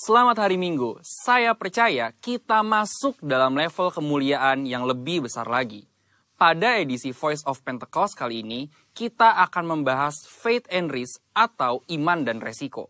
Selamat hari Minggu, saya percaya kita masuk dalam level kemuliaan yang lebih besar lagi. Pada edisi Voice of Pentecost kali ini, kita akan membahas faith and risk atau iman dan resiko.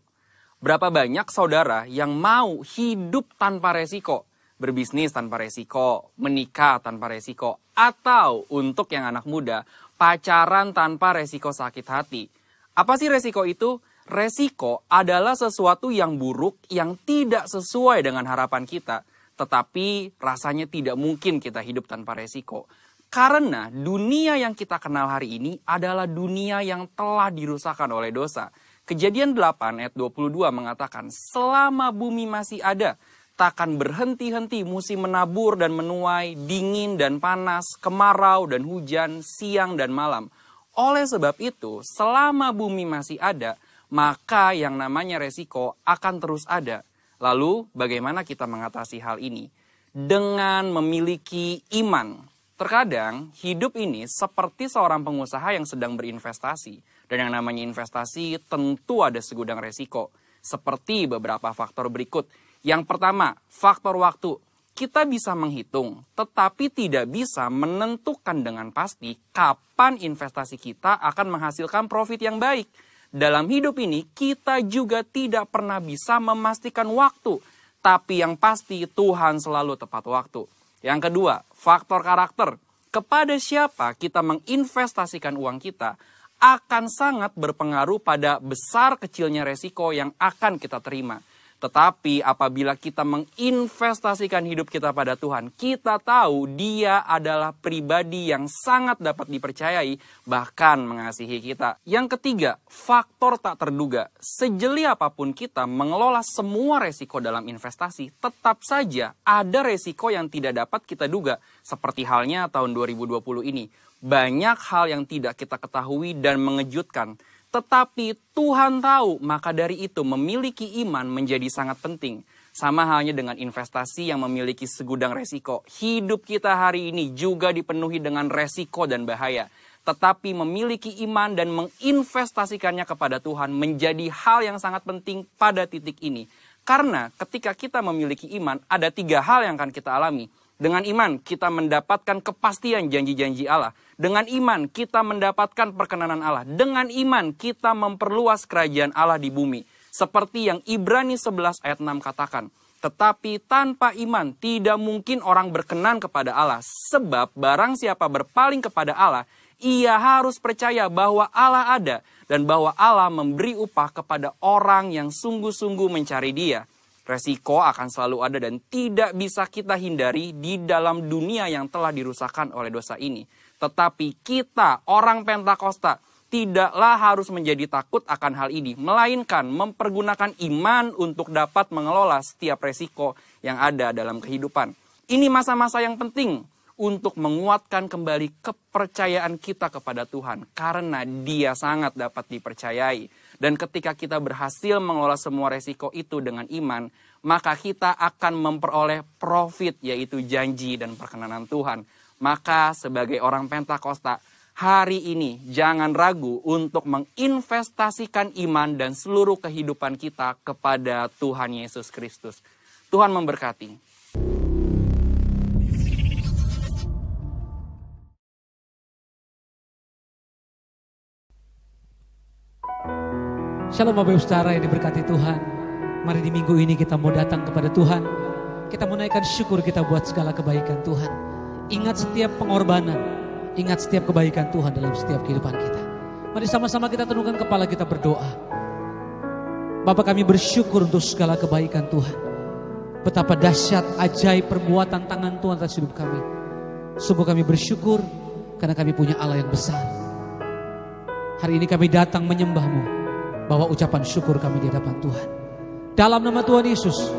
Berapa banyak saudara yang mau hidup tanpa resiko, berbisnis tanpa resiko, menikah tanpa resiko, atau untuk yang anak muda, pacaran tanpa resiko sakit hati. Apa sih resiko itu? Resiko adalah sesuatu yang buruk yang tidak sesuai dengan harapan kita. Tetapi rasanya tidak mungkin kita hidup tanpa resiko. Karena dunia yang kita kenal hari ini adalah dunia yang telah dirusakkan oleh dosa. Kejadian 8 ayat 22 mengatakan, selama bumi masih ada, takkan berhenti-henti musim menabur dan menuai, dingin dan panas, kemarau dan hujan, siang dan malam. Oleh sebab itu, selama bumi masih ada, maka yang namanya resiko akan terus ada. Lalu bagaimana kita mengatasi hal ini? Dengan memiliki iman. Terkadang hidup ini seperti seorang pengusaha yang sedang berinvestasi. Dan yang namanya investasi tentu ada segudang resiko. Seperti beberapa faktor berikut. Yang pertama, faktor waktu. Kita bisa menghitung, tetapi tidak bisa menentukan dengan pasti kapan investasi kita akan menghasilkan profit yang baik. Dalam hidup ini, kita juga tidak pernah bisa memastikan waktu. Tapi yang pasti, Tuhan selalu tepat waktu. Yang kedua, faktor karakter. Kepada siapa kita menginvestasikan uang kita, akan sangat berpengaruh pada besar kecilnya resiko yang akan kita terima. Tetapi apabila kita menginvestasikan hidup kita pada Tuhan, kita tahu Dia adalah pribadi yang sangat dapat dipercayai, bahkan mengasihi kita. Yang ketiga, faktor tak terduga. Sejeli apapun kita mengelola semua resiko dalam investasi, tetap saja ada resiko yang tidak dapat kita duga. Seperti halnya tahun 2020 ini. Banyak hal yang tidak kita ketahui dan mengejutkan. Tetapi Tuhan tahu, maka dari itu memiliki iman menjadi sangat penting. Sama halnya dengan investasi yang memiliki segudang resiko. Hidup kita hari ini juga dipenuhi dengan resiko dan bahaya. Tetapi memiliki iman dan menginvestasikannya kepada Tuhan menjadi hal yang sangat penting pada titik ini. Karena ketika kita memiliki iman, ada 3 hal yang akan kita alami. Dengan iman, kita mendapatkan kepastian janji-janji Allah. Dengan iman, kita mendapatkan perkenanan Allah. Dengan iman, kita memperluas kerajaan Allah di bumi. Seperti yang Ibrani 11 ayat 6 katakan. Tetapi tanpa iman, tidak mungkin orang berkenan kepada Allah. Sebab barang siapa berpaling kepada Allah, ia harus percaya bahwa Allah ada. Dan bahwa Allah memberi upah kepada orang yang sungguh-sungguh mencari Dia. Resiko akan selalu ada dan tidak bisa kita hindari di dalam dunia yang telah dirusakkan oleh dosa ini. Tetapi kita, orang Pentakosta, tidaklah harus menjadi takut akan hal ini. Melainkan mempergunakan iman untuk dapat mengelola setiap resiko yang ada dalam kehidupan. Ini masa-masa yang penting untuk menguatkan kembali kepercayaan kita kepada Tuhan. Karena Dia sangat dapat dipercayai. Dan ketika kita berhasil mengelola semua resiko itu dengan iman, maka kita akan memperoleh profit, yaitu janji dan perkenanan Tuhan. Maka sebagai orang Pentakosta, hari ini jangan ragu untuk menginvestasikan iman dan seluruh kehidupan kita kepada Tuhan Yesus Kristus. Tuhan memberkati. Shalom Bapak Ibu Saudara yang diberkati Tuhan. Mari di minggu ini kita mau datang kepada Tuhan. Kita mau naikkan syukur kita buat segala kebaikan Tuhan. Ingat setiap pengorbanan. Ingat setiap kebaikan Tuhan dalam setiap kehidupan kita. Mari sama-sama kita tundukkan kepala, kita berdoa. Bapa, kami bersyukur untuk segala kebaikan Tuhan. Betapa dahsyat ajaib perbuatan tangan Tuhan atas hidup kami. Sungguh kami bersyukur karena kami punya Allah yang besar. Hari ini kami datang menyembah-Mu. Bawa ucapan syukur kami di hadapan Tuhan. Dalam nama Tuhan Yesus,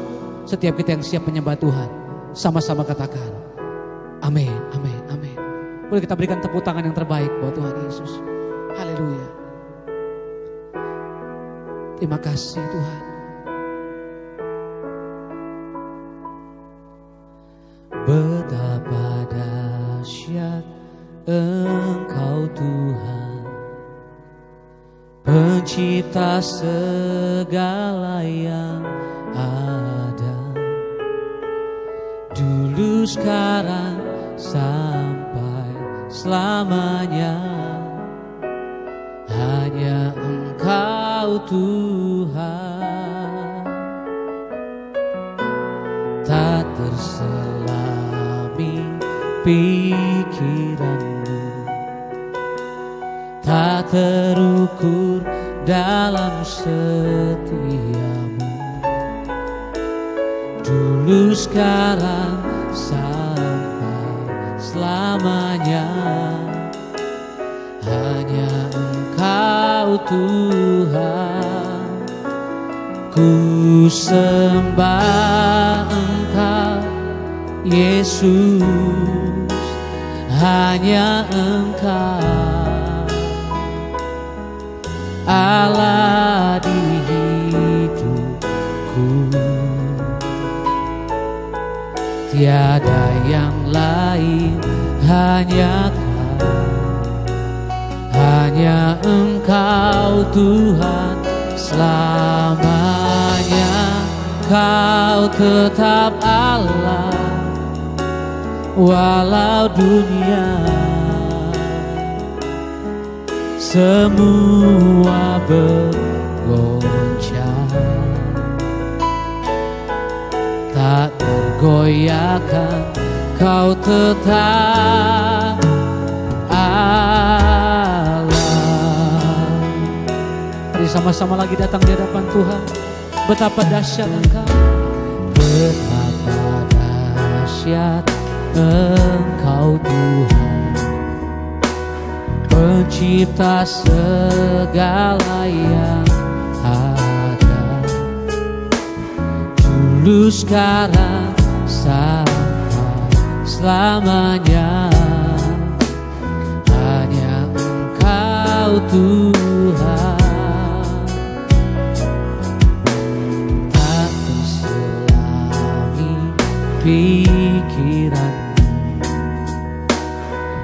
setiap kita yang siap menyembah Tuhan, sama-sama katakan, amin, amin, amin. Boleh kita berikan tepuk tangan yang terbaik buat Tuhan Yesus. Haleluya. Terima kasih Tuhan. Betapa dahsyat Engkau Tuhan, Pencipta segala yang ada. dulu sekarang sampai selamanya. Hanya Engkau Tuhan, tak terselami pikiranmu, tak terukur dalam setiamu. Dulu sekarang sampai selamanya. Hanya Engkau Tuhan, ku sembah Engkau Yesus. Hanya Engkau Allah di hidupku, tiada yang lain, hanya hanya Engkau Tuhan selamanya. Kau tetap Allah walau dunia semua bergoncang, tak tergoyahkan. Kau tetap Allah. Mari sama-sama lagi datang di hadapan Tuhan. Betapa dahsyat Engkau, betapa dahsyat Engkau Tuhan, pencipta segala yang ada. Dulu sekarang sampai selamanya. Hanya Engkau Tuhan, tak terselami pikiranmu,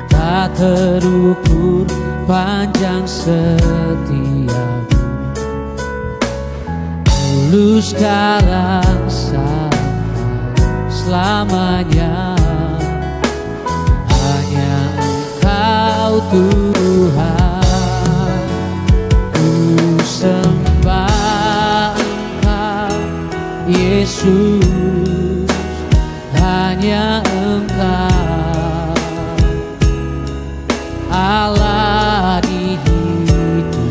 tak terukur panjang setiamu. Dulu sekarang sampai selamanya. Hanya Engkau Tuhan, ku sembah Engkau Yesus. Hanya Engkau Allah di hidupku.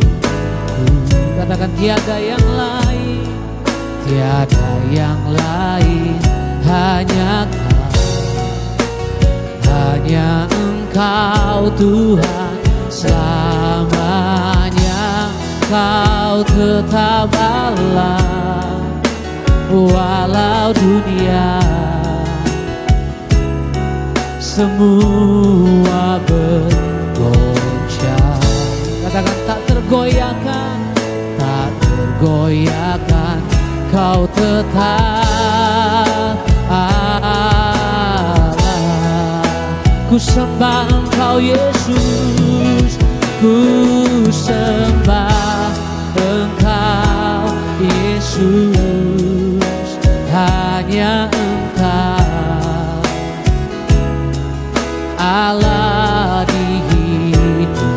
Katakan tiada yang lain, tiada yang lain, hanya hanya Engkau Tuhan selamanya. Kau tetap Allah walau dunia semua bergoncang. Katakan tak tergoyahkan, tak tergoyahkan. Kau tetap Allah. Ku sembah Engkau Yesus, ku sembah Engkau Yesus. Hanya Engkau Allah di hidupku.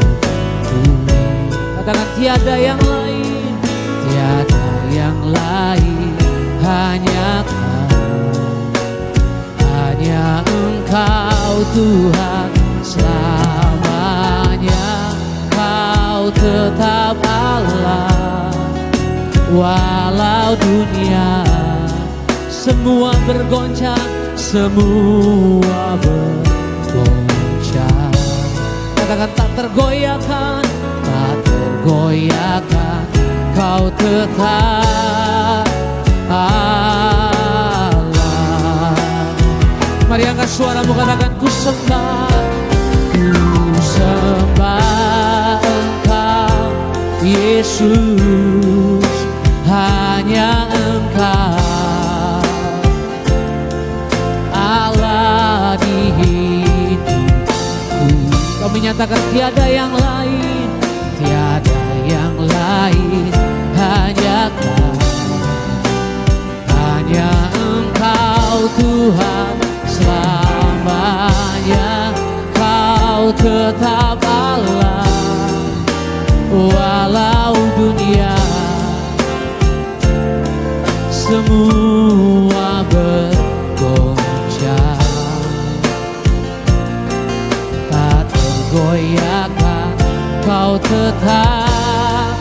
Katakan tiada yang lain, tiada yang lain, hanya hanya Engkau Tuhan selamanya. Kau tetap Allah walau dunia semua bergoncang, semua bergoncang. Katakan tak tergoyahkan, tak tergoyahkan. Kau tetap Allah. Mari angkat suaramu, katakan ku sembah Engkau Yesus. Hanya Engkau Allah di hidupku. Kau menyatakan tiada yang lain, tiada yang lain, hanya Engkau Tuhan selamanya Kau tetap Allah, walau dunia semua bergoncang, tak tergoyahkan Kau tetap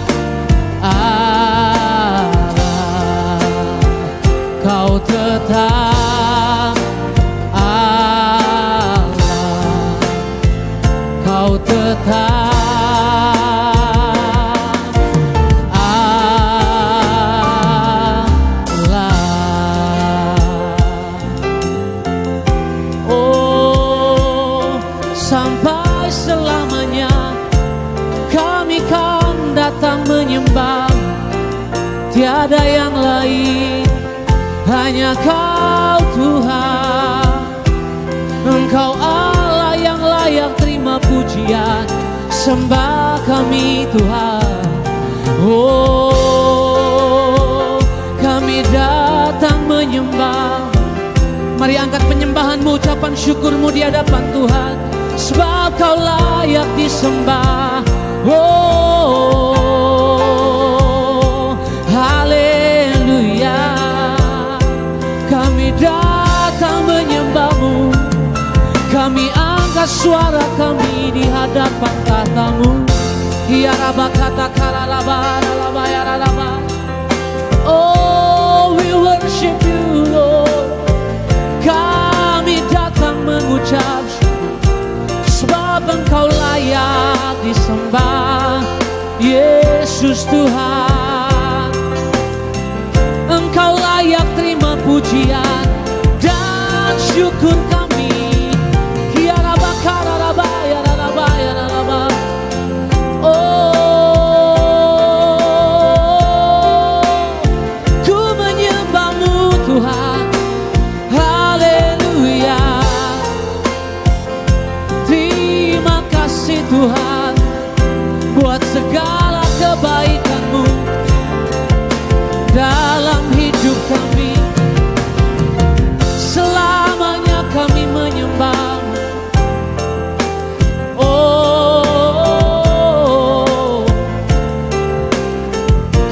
Allah, Kau tetap Allah, Kau tetap sampai selamanya kami kan datang menyembah, tiada yang lain, hanya Kau Tuhan. Engkau Allah yang layak terima pujian, sembah kami Tuhan. Oh, kami datang menyembah. Mari angkat penyembahanmu, ucapan syukurmu di hadapan Tuhan, sebab Kau layak disembah. Oh, haleluya. Kami datang menyembah-Mu, kami angkat suara kami di hadapan tahta-Mu. Ya Rabba kata karalaba, ralaba ya ralaba. Oh, we worship You Lord. Kami datang mengucap sebab Engkau layak disembah, Yesus Tuhan. Engkau layak terima pujian dan syukur kami. Ya Rabba kararaba ya raraba ya raraba. Oh, ku menyembah-Mu Tuhan. Haleluya. Terima kasih Tuhan buat segala kebaikan-Mu dalam hidup kami. Selamanya kami menyembah. Oh,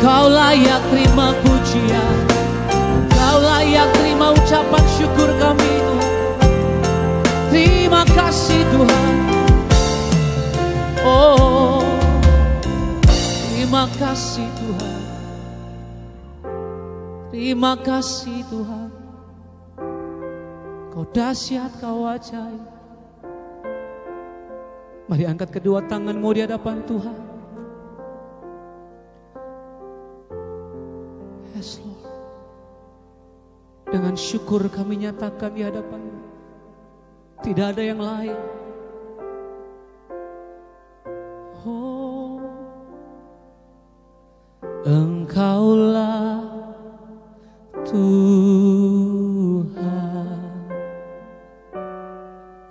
Kau layak terima pujian, Kau layak terima ucapan syukur kami. Terima kasih Tuhan. Oh, terima kasih Tuhan. Terima kasih Tuhan. Kau dahsyat, Kau ajaib. Mari angkat kedua tanganmu di hadapan Tuhan. Yes Lord. Dengan syukur kami nyatakan di hadapan-Mu, tidak ada yang lain. Oh, Engkaulah Tuhan,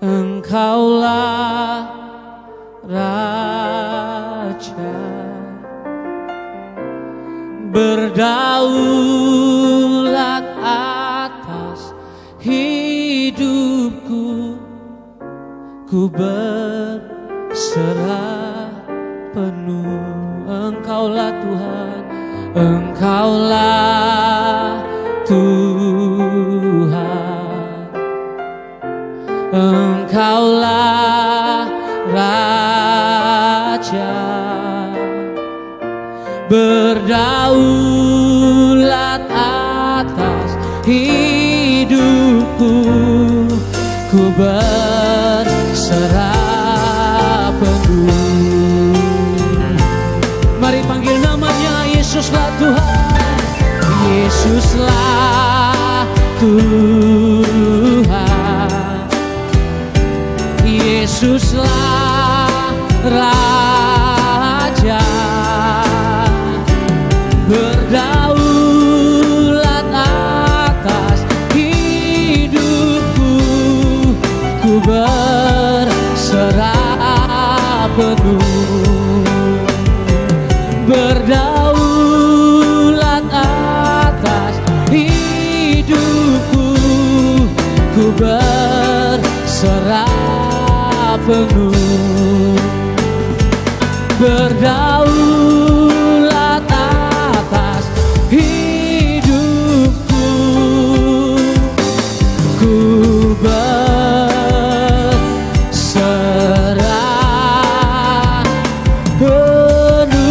Engkaulah Raja, berdaulat atas hidupku. Ku berserah penuh. Engkaulah Tuhan, Engkaulah Tuhan, Engkaulah Raja, berdaulat atas hidupku. Ku berserah penuh. Mari panggil namanya, Yesuslah Tuhan, Yesuslah Tuhan, Yesuslah Raja, berdaulat atas hidupku. Ku berserah penuh, berdaulat atas hidupku. Ku berserah penuh. Berdaulat atas hidupku, ku berserah penuh.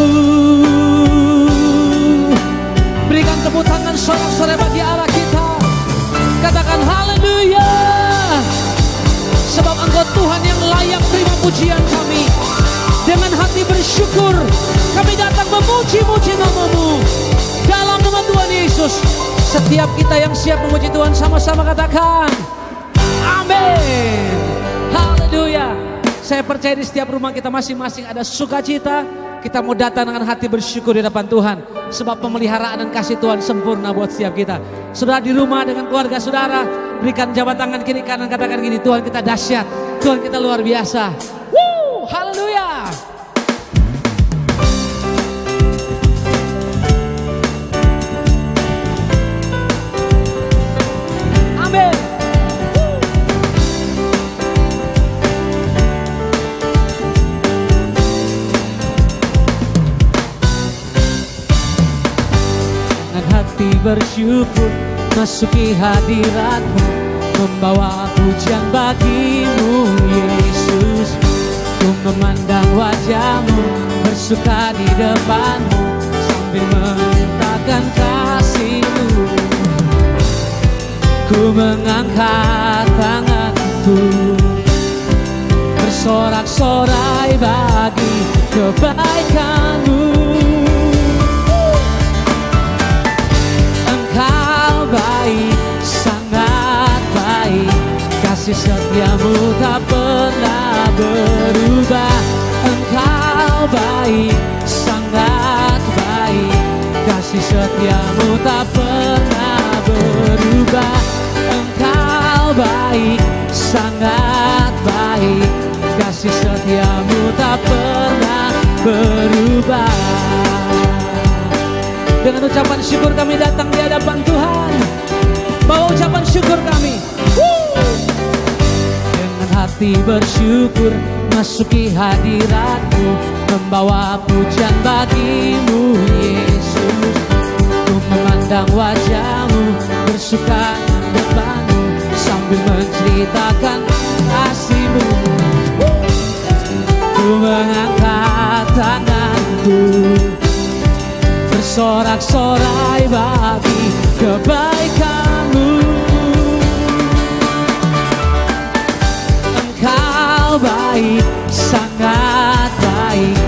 Berikan tepuk tangan sorak-sorai bagi Allah kita. Katakan haleluya. Sebab Engkau Tuhan yang layak terima pujian kami. Dengan hati bersyukur kami datang memuji-muji nama-Mu. Dalam nama Tuhan Yesus, setiap kita yang siap memuji Tuhan sama-sama katakan amin. Haleluya. Saya percaya di setiap rumah kita masing-masing ada sukacita. Kita mau datang dengan hati bersyukur di depan Tuhan. Sebab pemeliharaan dan kasih Tuhan sempurna buat setiap kita. Saudara di rumah dengan keluarga saudara, berikan jabat tangan kiri kanan, katakan gini, Tuhan kita dahsyat, Tuhan kita luar biasa. Woo, haleluya. Amin. Dengan hati bersyukur masuki hadirat-Mu, membawa pujian bagi-Mu Yesus. Ku memandang wajah-Mu, bersuka di depan-Mu, sambil memintakan kasih-Mu. Ku mengangkat tanganku, bersorak-sorai bagi kebaikan-Mu. Engkau baik, sangat baik, kasih setia-Mu tak pernah berubah. Engkau baik, sangat baik, kasih setia-Mu tak pernah berubah. Engkau baik, sangat baik, kasih setia-Mu tak pernah berubah. Dengan ucapan syukur kami datang di hadapan Tuhan. Bawa ucapan syukur kami. Dengan hati bersyukur masuki hadirat-Mu, membawa pujian bagi-Mu Yesus. Ku memandang wajah-Mu, bersuka depan-Mu, sambil menceritakan kasih-Mu. Ku mengangkat tanganku, bersorak-sorai bagi kebaikan-Mu. Engkau baik, sangat baik,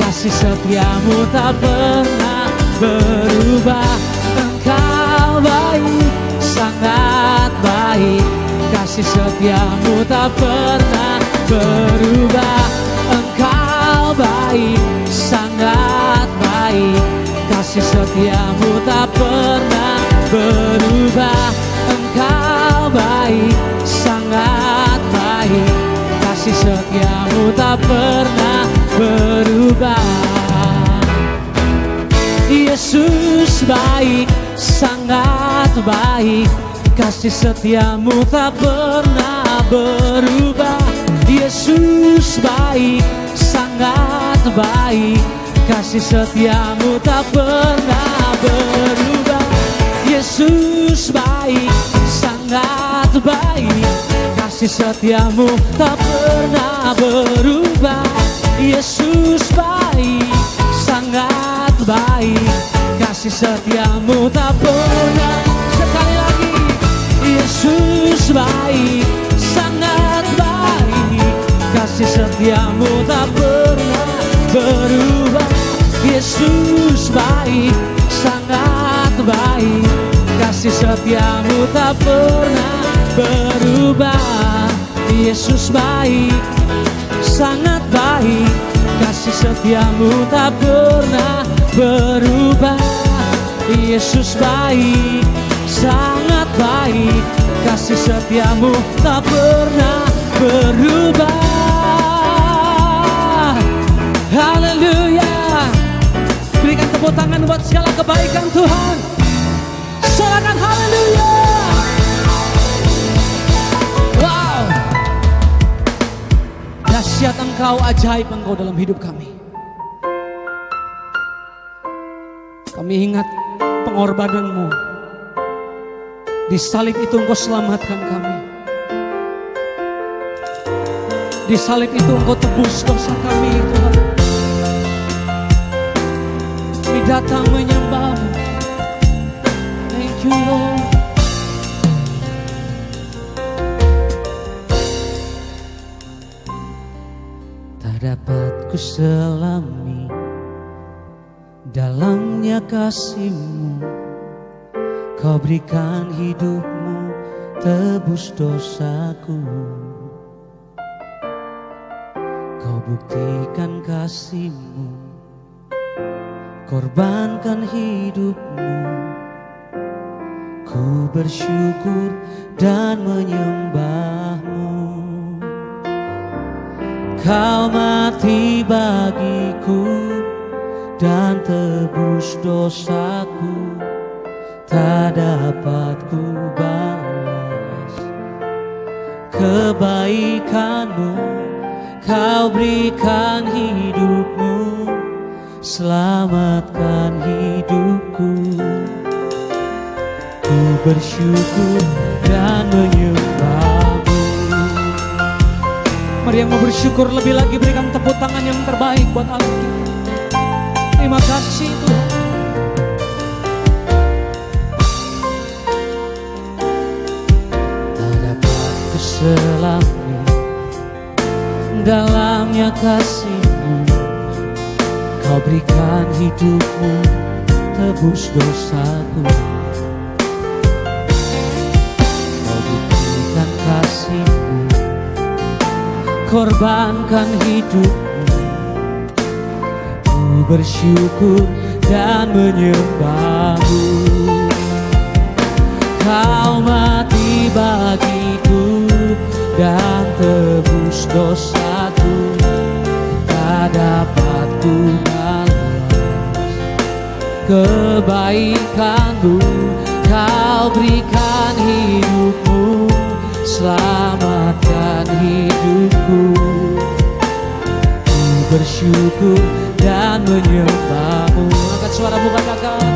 kasih setia-Mu tak pernah berubah. Engkau baik, sangat baik, kasih setia-Mu tak pernah berubah. Engkau baik, sangat baik, kasih setia-Mu tak pernah berubah. Engkau baik, sangat baik, kasih setia-Mu tak pernah berubah. Yesus baik, sangat baik, kasih setia-Mu tak pernah berubah. Yesus baik, sangat baik, kasih setia-Mu tak pernah berubah. Yesus baik, sangat baik, kasih setia-Mu tak pernah berubah. Yesus baik, sangat baik, kasih setia-Mu tak pernah. Sekali lagi, Yesus baik, sangat baik, kasih setia-Mu tak pernah berubah. Yesus baik, sangat baik, kasih setia-Mu tak pernah berubah. Yesus baik, sangat baik, kasih setia-Mu tak pernah berubah. Yesus baik, sangat baik, kasih setia-Mu tak pernah berubah. Haleluya. Berikan tepuk tangan buat segala kebaikan Tuhan. Sorakan haleluya. Dahsyat Engkau, ajaib Engkau dalam hidup kami. Kami ingat pengorbanan-Mu. Di salib itu Engkau selamatkan kami. Di salib itu Engkau tebus dosa kami, Tuhan. Kami datang menyembah-Mu. Thank you, Lord. Tak dapat ku selami dalamnya kasih-Mu. Kau berikan hidup-Mu, tebus dosaku. Kau buktikan kasih-Mu, korbankan hidup-Mu. Ku bersyukur dan menyembah-Mu. Kau mati bagiku dan tebus dosaku. Tak dapat ku balas kebaikan-Mu. Kau berikan hidup-Mu, selamatkan hidupku. Ku bersyukur dan menyembah-Mu. Mari yang mau bersyukur lebih lagi, berikan tepuk tangan yang terbaik buat Allah kita. Terima kasih Tuhan. Tak dapat ku selami dalamnya kasih-Mu. Kau berikan hidup-Mu, tebus dosaku. Kau buktikan kasih-Mu, korbankan hidup-Mu. Ku bersyukur dan menyembah-Mu. Kau mati bagiku dan tebus dosaku. Tak dapat ku balas kebaikan-Mu. Kau berikan hidup-Mu, selamatkan hidupku. Ku bersyukur dan menyembah-Mu. Angkat suaramu, katakan.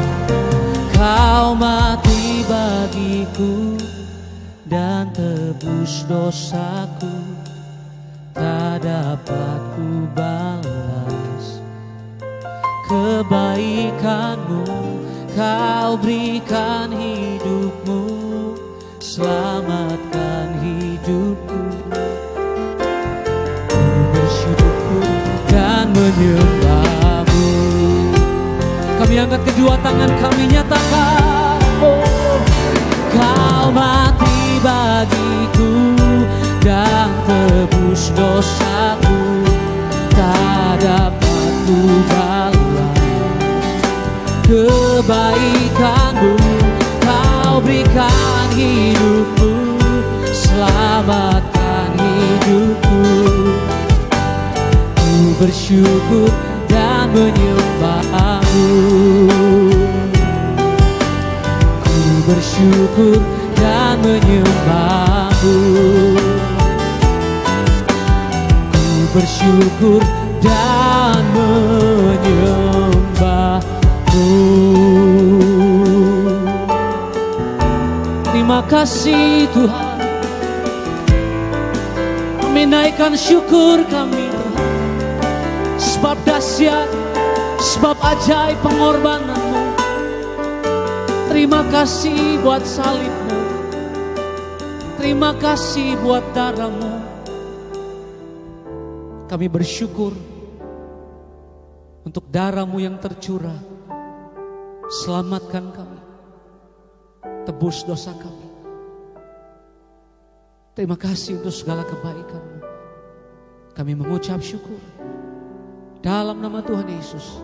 Kau mati bagiku dan tebus dosaku. Tak dapat ku balas kebaikan-Mu. Kau berikan hidup-Mu, selamatkan hidupku. Ku bersyukur dan menyembah-Mu. Kami angkat kedua tangan, kami nyatakan, oh, Kau mati bagiku dan tebus dosaku. Tak dapat ku balas kebaikan-Mu. Kau berikan hidup-Mu, selamatkan hidupku. Ku bersyukur dan menyembah-Mu. Ku bersyukur dan menyembah-Mu. Ku bersyukur dan menyembah-Mu. Terima kasih Tuhan. Kami naikkan syukur kami Tuhan. Sebab dahsyat, sebab ajaib pengorbanan-Mu. Terima kasih buat salib-Mu. Terima kasih buat darah-Mu. Kami bersyukur untuk darah-Mu yang tercurah. Selamatkan kami, tebus dosa kami. Terima kasih untuk segala kebaikan-Mu. Kami mengucap syukur dalam nama Tuhan Yesus.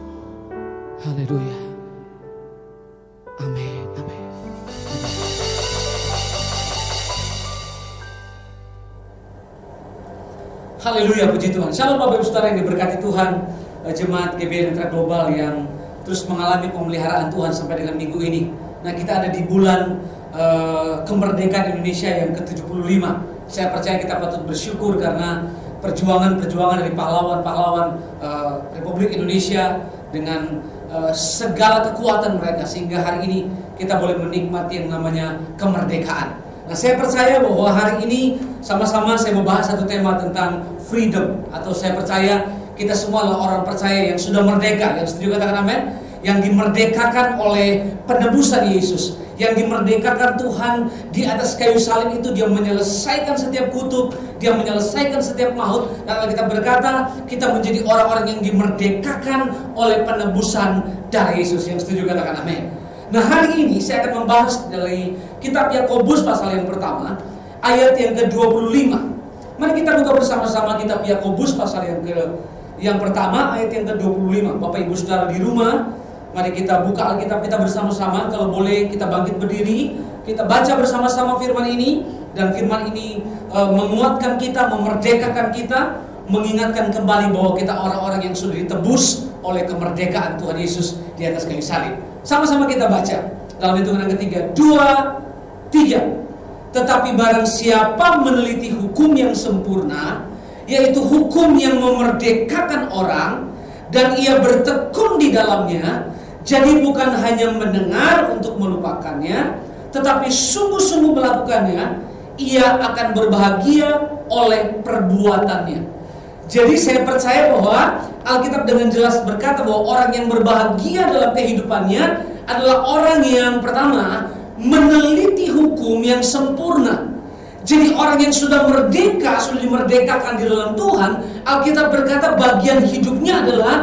Haleluya. Amin. Amin. Haleluya, puji Tuhan. Shalom Bapak Ibu Saudara yang diberkati Tuhan. Jemaat GBI Netra Global yang terus mengalami pemeliharaan Tuhan sampai dengan minggu ini. Nah, kita ada di bulan kemerdekaan Indonesia yang ke-75. Saya percaya kita patut bersyukur karena perjuangan-perjuangan dari pahlawan-pahlawan Republik Indonesia dengan segala kekuatan mereka, sehingga hari ini kita boleh menikmati yang namanya kemerdekaan. Nah, saya percaya bahwa hari ini sama-sama saya membahas satu tema tentang freedom, atau saya percaya kita semua adalah orang percaya yang sudah merdeka. Yang setuju katakan amin? Yang dimerdekakan oleh penebusan Yesus, yang dimerdekakan Tuhan di atas kayu salib itu. Dia menyelesaikan setiap kutuk, dia menyelesaikan setiap maut. Dan kita berkata kita menjadi orang-orang yang dimerdekakan oleh penebusan darah Yesus. Yang setuju katakan amin. Nah, hari ini saya akan membahas dari kitab Yakobus pasal yang pertama, ayat yang ke-25. Mari kita buka bersama-sama kitab Yakobus pasal yang pertama, ayat yang ke-25. Bapak Ibu Saudara di rumah, mari kita buka Alkitab kita bersama-sama. Kalau boleh kita bangkit berdiri, kita baca bersama-sama firman ini. Dan firman ini menguatkan kita, memerdekakan kita, mengingatkan kembali bahwa kita orang-orang yang sudah ditebus oleh kemerdekaan Tuhan Yesus di atas kayu salib. Sama-sama kita baca dalam hitungan yang ketiga, 2, 3. Tetapi barang siapa meneliti hukum yang sempurna, yaitu hukum yang memerdekakan orang, dan ia bertekun di dalamnya, jadi bukan hanya mendengar untuk melupakannya, tetapi sungguh-sungguh melakukannya, ia akan berbahagia oleh perbuatannya. Jadi saya percaya bahwa Alkitab dengan jelas berkata bahwa orang yang berbahagia dalam kehidupannya adalah orang yang pertama meneliti hukum yang sempurna. Jadi orang yang sudah merdeka, sudah dimerdekakan di dalam Tuhan, Alkitab berkata bagian hidupnya adalah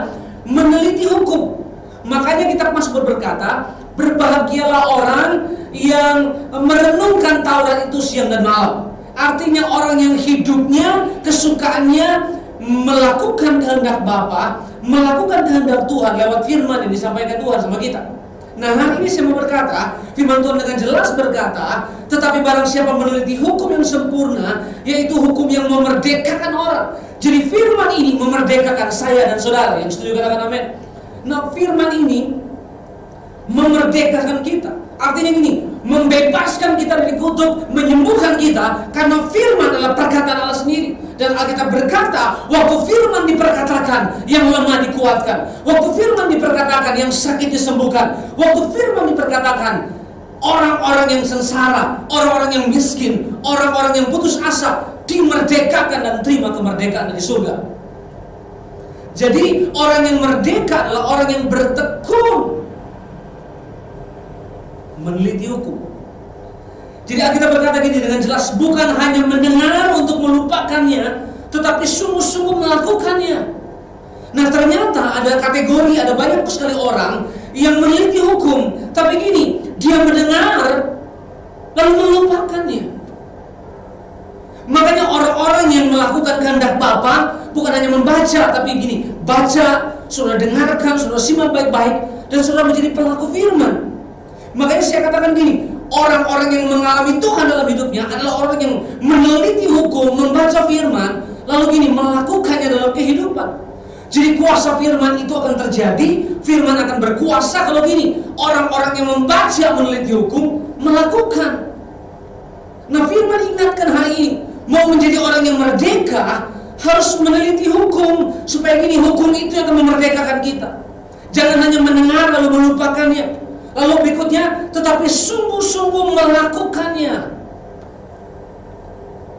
meneliti hukum. Makanya kitab Mazmur berkata, berbahagialah orang yang merenungkan Taurat itu siang dan malam. Artinya orang yang hidupnya, kesukaannya melakukan kehendak Bapa, melakukan kehendak Tuhan lewat firman yang disampaikan Tuhan sama kita. Nah, hari ini saya mau berkata, firman Tuhan dengan jelas berkata, tetapi barang siapa meneliti hukum yang sempurna, yaitu hukum yang memerdekakan orang. Jadi firman ini memerdekakan saya dan saudara. Yang setuju katakan amin. Nah, firman ini memerdekakan kita. Artinya gini, membebaskan kita dari kutuk, menyembuhkan kita, karena firman adalah perkataan Allah sendiri. Dan Alkitab berkata, waktu firman diperkatakan, yang lemah dikuatkan. Waktu firman diperkatakan, yang sakit disembuhkan. Waktu firman diperkatakan, orang-orang yang sengsara, orang-orang yang miskin, orang-orang yang putus asa, dimerdekakan dan terima kemerdekaan dari surga. Jadi orang yang merdeka adalah orang yang bertekun meneliti hukum. Jadi Alkitab berkata gini dengan jelas, bukan hanya mendengar untuk melupakannya, tetapi sungguh-sungguh melakukannya. Nah, ternyata ada kategori, ada banyak sekali orang yang meneliti hukum, tapi gini, dia mendengar lalu melupakannya. Makanya orang-orang yang melakukan kehendak Bapa bukan hanya membaca, tapi gini, baca, sudah dengarkan, sudah simak baik-baik, dan sudah menjadi pelaku firman. Makanya saya katakan gini, orang-orang yang mengalami Tuhan dalam hidupnya adalah orang yang meneliti hukum, membaca firman, lalu gini, melakukannya dalam kehidupan. Jadi kuasa firman itu akan terjadi, firman akan berkuasa kalau gini, orang-orang yang membaca, meneliti hukum, melakukan. Nah, firman ingatkan hari ini, mau menjadi orang yang merdeka, harus meneliti hukum, supaya gini, hukum itu akan memerdekakan kita. Jangan hanya mendengar lalu melupakannya. Lalu berikutnya, tetapi sungguh-sungguh melakukannya.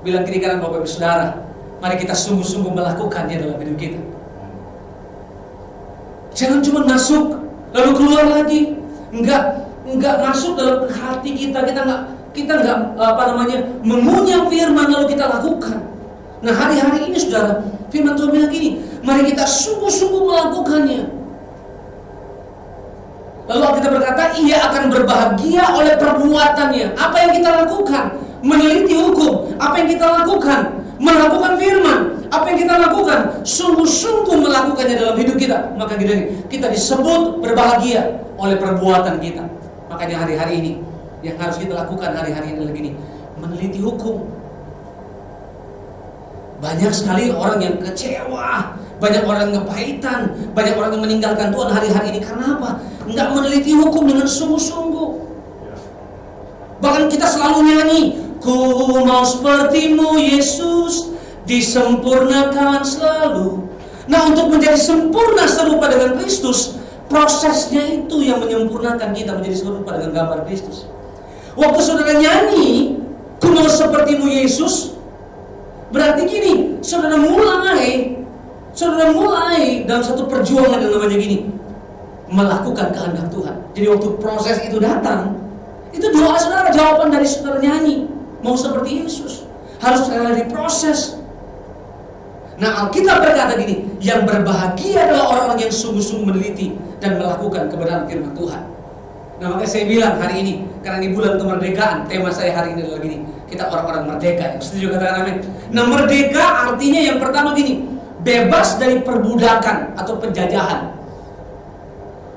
Bilang kiri kanan Bapak Ibu Saudara, mari kita sungguh-sungguh melakukannya dalam hidup kita. Jangan cuma masuk lalu keluar lagi, enggak masuk dalam hati kita, kita enggak mengunyah firman lalu kita lakukan. Nah, hari-hari ini Saudara, firman Tuhan bilang gini, mari kita sungguh-sungguh melakukannya. Lalu kita berkata, ia akan berbahagia oleh perbuatannya. Apa yang kita lakukan? Meneliti hukum. Apa yang kita lakukan? Melakukan firman. Apa yang kita lakukan? Sungguh-sungguh melakukannya dalam hidup kita. Maka kita disebut berbahagia oleh perbuatan kita. Makanya hari-hari ini yang harus kita lakukan hari-hari ini lagi nih, meneliti hukum. Banyak sekali orang yang kecewa, banyak orang yang kepahitan, banyak orang yang meninggalkan Tuhan hari-hari ini. Karena apa? Enggak meneliti hukum dengan sungguh-sungguh. Bahkan kita selalu nyanyi, ku mau sepertimu Yesus, disempurnakan selalu. Nah, untuk menjadi sempurna serupa dengan Kristus, prosesnya itu yang menyempurnakan kita menjadi serupa dengan gambar Kristus. Waktu saudara nyanyi, "Ku mau sepertimu Yesus," berarti gini, saudara mulai dalam satu perjuangan yang namanya gini, melakukan kehendak Tuhan. Jadi waktu proses itu datang, itu doa saudara, jawaban dari saudara nyanyi, mau seperti Yesus, harus rela diproses. Nah, Alkitab berkata gini, yang berbahagia adalah orang-orang yang sungguh-sungguh meneliti dan melakukan kebenaran firman Tuhan. Nah, makanya saya bilang hari ini, karena ini bulan kemerdekaan, tema saya hari ini adalah gini, kita orang-orang merdeka. Yang setuju katakan amin. Nah, merdeka artinya yang pertama gini, bebas dari perbudakan atau penjajahan.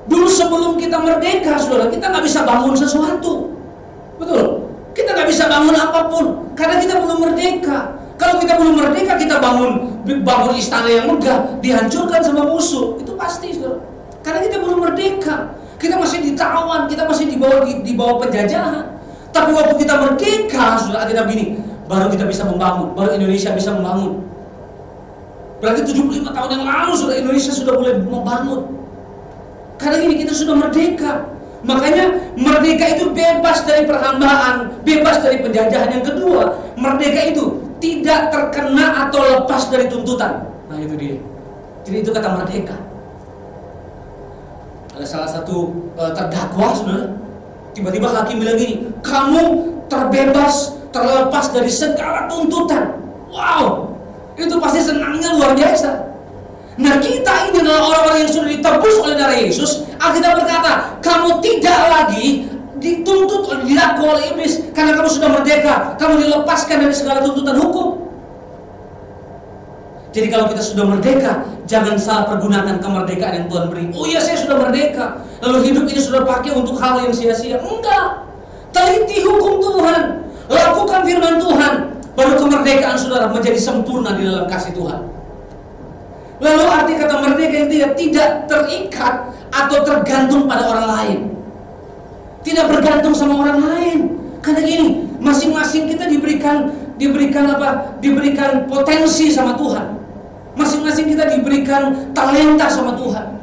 Dulu sebelum kita merdeka, saudara, kita nggak bisa bangun sesuatu. Betul? Kita nggak bisa bangun apapun, karena kita belum merdeka. Kalau kita belum merdeka, kita bangun istana yang megah, dihancurkan sama musuh. Itu pasti, saudara. Karena kita belum merdeka. Kita masih ditawan, kita masih di bawah penjajahan. Tapi waktu kita merdeka, saudara, kita begini, baru kita bisa membangun, baru Indonesia bisa membangun. Berarti 75 tahun yang lalu sudah Indonesia sudah mulai membangun. Karena ini kita sudah merdeka. Makanya merdeka itu bebas dari perhambaan, bebas dari penjajahan. Yang kedua, merdeka itu tidak terkena atau lepas dari tuntutan. Nah, itu dia. Jadi itu kata merdeka. Ada salah satu terdakwa, saudara, tiba-tiba hakim bilang gini, "Kamu terbebas, terlepas dari segala tuntutan." Wow, itu pasti senangnya luar biasa. Nah, kita ini adalah orang-orang yang sudah ditebus oleh darah Yesus. Alkitab berkata, kamu tidak lagi dituntut oleh didakwa oleh iblis, karena kamu sudah merdeka. Kamu dilepaskan dari segala tuntutan hukum. Jadi kalau kita sudah merdeka, jangan salah pergunakan kemerdekaan yang Tuhan beri. Oh iya, saya sudah merdeka, lalu hidup ini sudah pakai untuk hal yang sia-sia. Enggak. Teliti hukum Tuhan, lakukan firman Tuhan, baru kemerdekaan saudara menjadi sempurna di dalam kasih Tuhan. Lalu arti kata merdeka yang tidak terikat atau tergantung pada orang lain. Tidak bergantung sama orang lain. Karena gini, masing-masing kita diberikan apa? Diberikan potensi sama Tuhan. Masing-masing kita diberikan talenta sama Tuhan.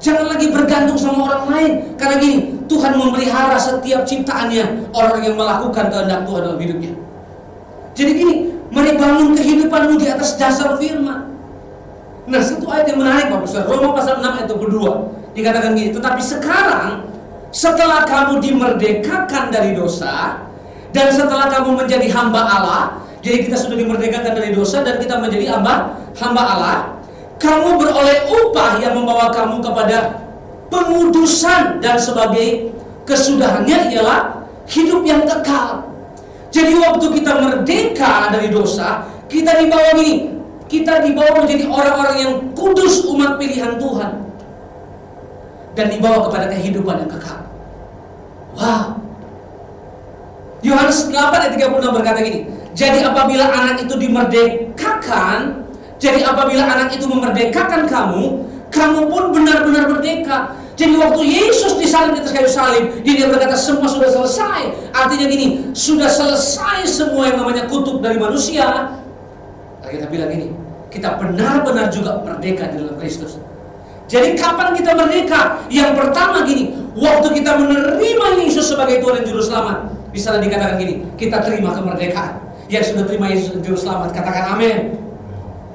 Jangan lagi bergantung sama orang lain. Karena gini, Tuhan memelihara setiap ciptaannya, orang yang melakukan kehendak Tuhan dalam hidupnya. Jadi gini, mari bangun kehidupanmu di atas dasar firman. Nah, satu ayat yang menarik Bapak Saudara, Roma pasal 6 ayat 22 dikatakan gini, tetapi sekarang setelah kamu dimerdekakan dari dosa dan setelah kamu menjadi hamba Allah, jadi kita sudah dimerdekakan dari dosa dan kita menjadi hamba Allah, kamu beroleh upah yang membawa kamu kepada pengudusan dan sebagai kesudahannya ialah hidup yang kekal. Jadi waktu kita merdeka dari dosa, kita dibawa gini, kita dibawa menjadi orang-orang yang kudus, umat pilihan Tuhan, dan dibawa kepada kehidupan yang kekal. Wow. Yohanes 8 ayat 36 berkata gini, jadi apabila anak itu dimerdekakan, jadi apabila anak itu memerdekakan kamu, kamu pun benar-benar merdeka. Jadi waktu Yesus disalib di atas kayu salib, dia berkata semua sudah selesai. Artinya gini, sudah selesai semua yang namanya kutuk dari manusia. Kita bilang ini, kita benar-benar juga merdeka di dalam Kristus. Jadi kapan kita merdeka? Yang pertama gini, waktu kita menerima Yesus sebagai Tuhan dan Juru Selamat. Bisa dikatakan gini, kita terima kemerdekaan. Yang sudah terima Yesus dan Juru Selamat, katakan amin.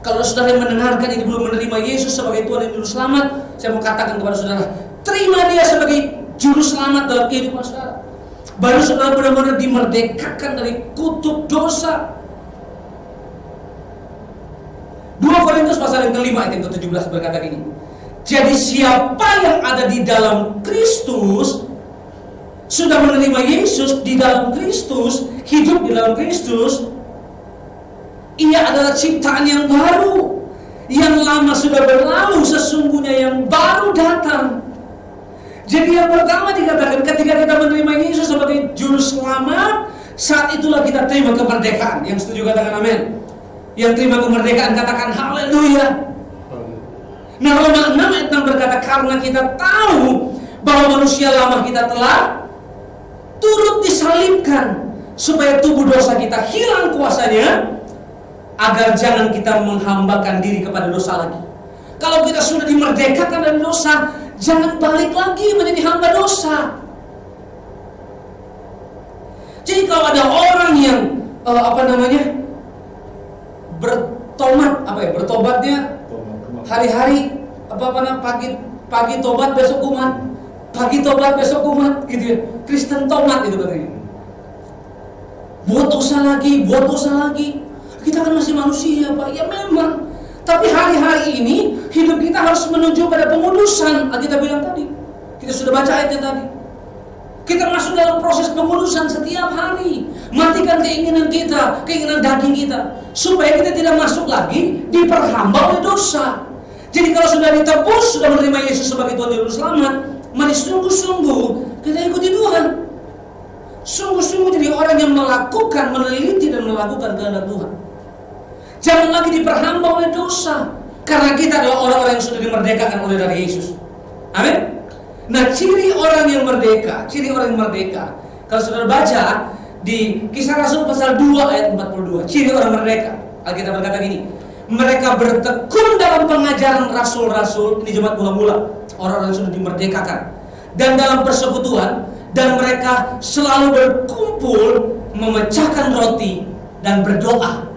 Kalau saudara yang mendengarkan ini belum menerima Yesus sebagai Tuhan dan Juru Selamat, saya mau katakan kepada saudara, terima dia sebagai Juru Selamat dalam kehidupan saudara. Baru saudara benar-benar dimerdekakan dari kutuk dosa. 2 Korintus pasal yang kelima ayat yang ke-17 berkata gini, jadi siapa yang ada di dalam Kristus, sudah menerima Yesus di dalam Kristus, hidup di dalam Kristus, ia adalah ciptaan yang baru. Yang lama sudah berlalu, sesungguhnya yang baru datang. Jadi yang pertama dikatakan, ketika kita menerima Yesus sebagai Juru Selamat, saat itulah kita terima kemerdekaan. Yang setuju katakan amin. Yang terima kemerdekaan katakan haleluya. Nah, Roma 6 ayat 6 berkata, karena kita tahu bahwa manusia lama kita telah turut disalibkan supaya tubuh dosa kita hilang kuasanya, agar jangan kita menghambakan diri kepada dosa lagi. Kalau kita sudah dimerdekakan dari dosa, jangan balik lagi menjadi hamba dosa. Jadi kalau ada orang yang bertobatnya hari-hari pagi tobat besok kumat, pagi tobat besok kumat, gitu ya. Kristen tomat itu katanya. Buat dosa lagi. Kita kan masih manusia, Pak. Ya memang. Tapi hari-hari ini hidup kita harus menuju pada pengudusan. Kita bilang tadi. Kita sudah baca ayatnya tadi. Kita masuk dalam proses pengudusan setiap hari. Matikan keinginan kita, keinginan daging kita, supaya kita tidak masuk lagi diperhamba oleh dosa. Jadi kalau sudah ditebus, sudah menerima Yesus sebagai Tuhan dan Juru Selamat, mari sungguh-sungguh kita ikuti Tuhan. Sungguh-sungguh jadi orang yang melakukan, meneliti dan melakukan kehendak Tuhan. Jangan lagi diperhamba oleh dosa, karena kita adalah orang-orang yang sudah dimerdekakan oleh dari Yesus. Amin. Nah, ciri orang yang merdeka, kalau saudara baca di Kisah Rasul pasal 2 ayat 42, ciri orang merdeka, Alkitab berkata gini, mereka bertekun dalam pengajaran rasul-rasul, ini jemaat mula-mula, orang-orang yang sudah dimerdekakan, dan dalam persekutuan, dan mereka selalu berkumpul, memecahkan roti, dan berdoa.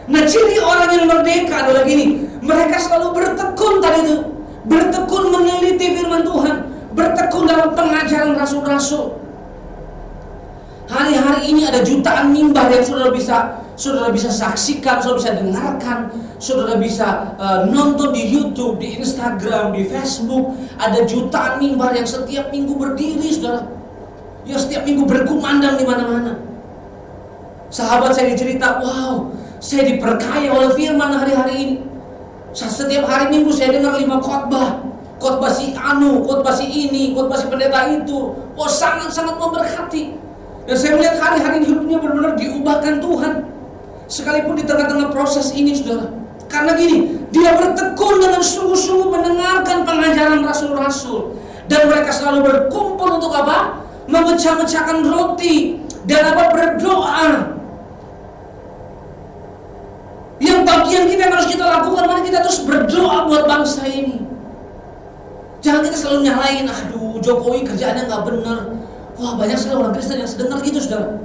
Nah, ciri orang yang merdeka adalah gini, mereka selalu bertekun tadi itu, bertekun meneliti firman Tuhan, bertekun dalam pengajaran rasul-rasul. Hari-hari ini ada jutaan mimbar yang saudara bisa saksikan, saudara bisa dengarkan, saudara bisa nonton di YouTube, di Instagram, di Facebook. Ada jutaan mimbar yang setiap minggu berdiri, saudara. Ya, setiap minggu berkumandang di mana-mana. Sahabat saya dicerita, wow, saya diperkaya oleh firman hari-hari ini. Setiap hari Minggu saya dengar 5 khotbah. Khotbah si anu, khotbah si ini, khotbah si pendeta itu. Oh, sangat-sangat memberkati. Dan saya melihat hari-hari hidupnya benar-benar diubahkan Tuhan. Sekalipun di tengah-tengah proses ini, saudara. Karena gini, dia bertekun dengan sungguh-sungguh mendengarkan pengajaran rasul-rasul. Dan mereka selalu berkumpul untuk apa? Memecah-mecahkan roti. Dan berdoa. Yang bagian kita yang harus kita lakukan, mari kita terus berdoa buat bangsa ini. Jangan kita selalu nyalain, aduh Jokowi kerjaannya nggak bener. Wah, banyak sekali orang Kristen yang sedengar gitu, saudara.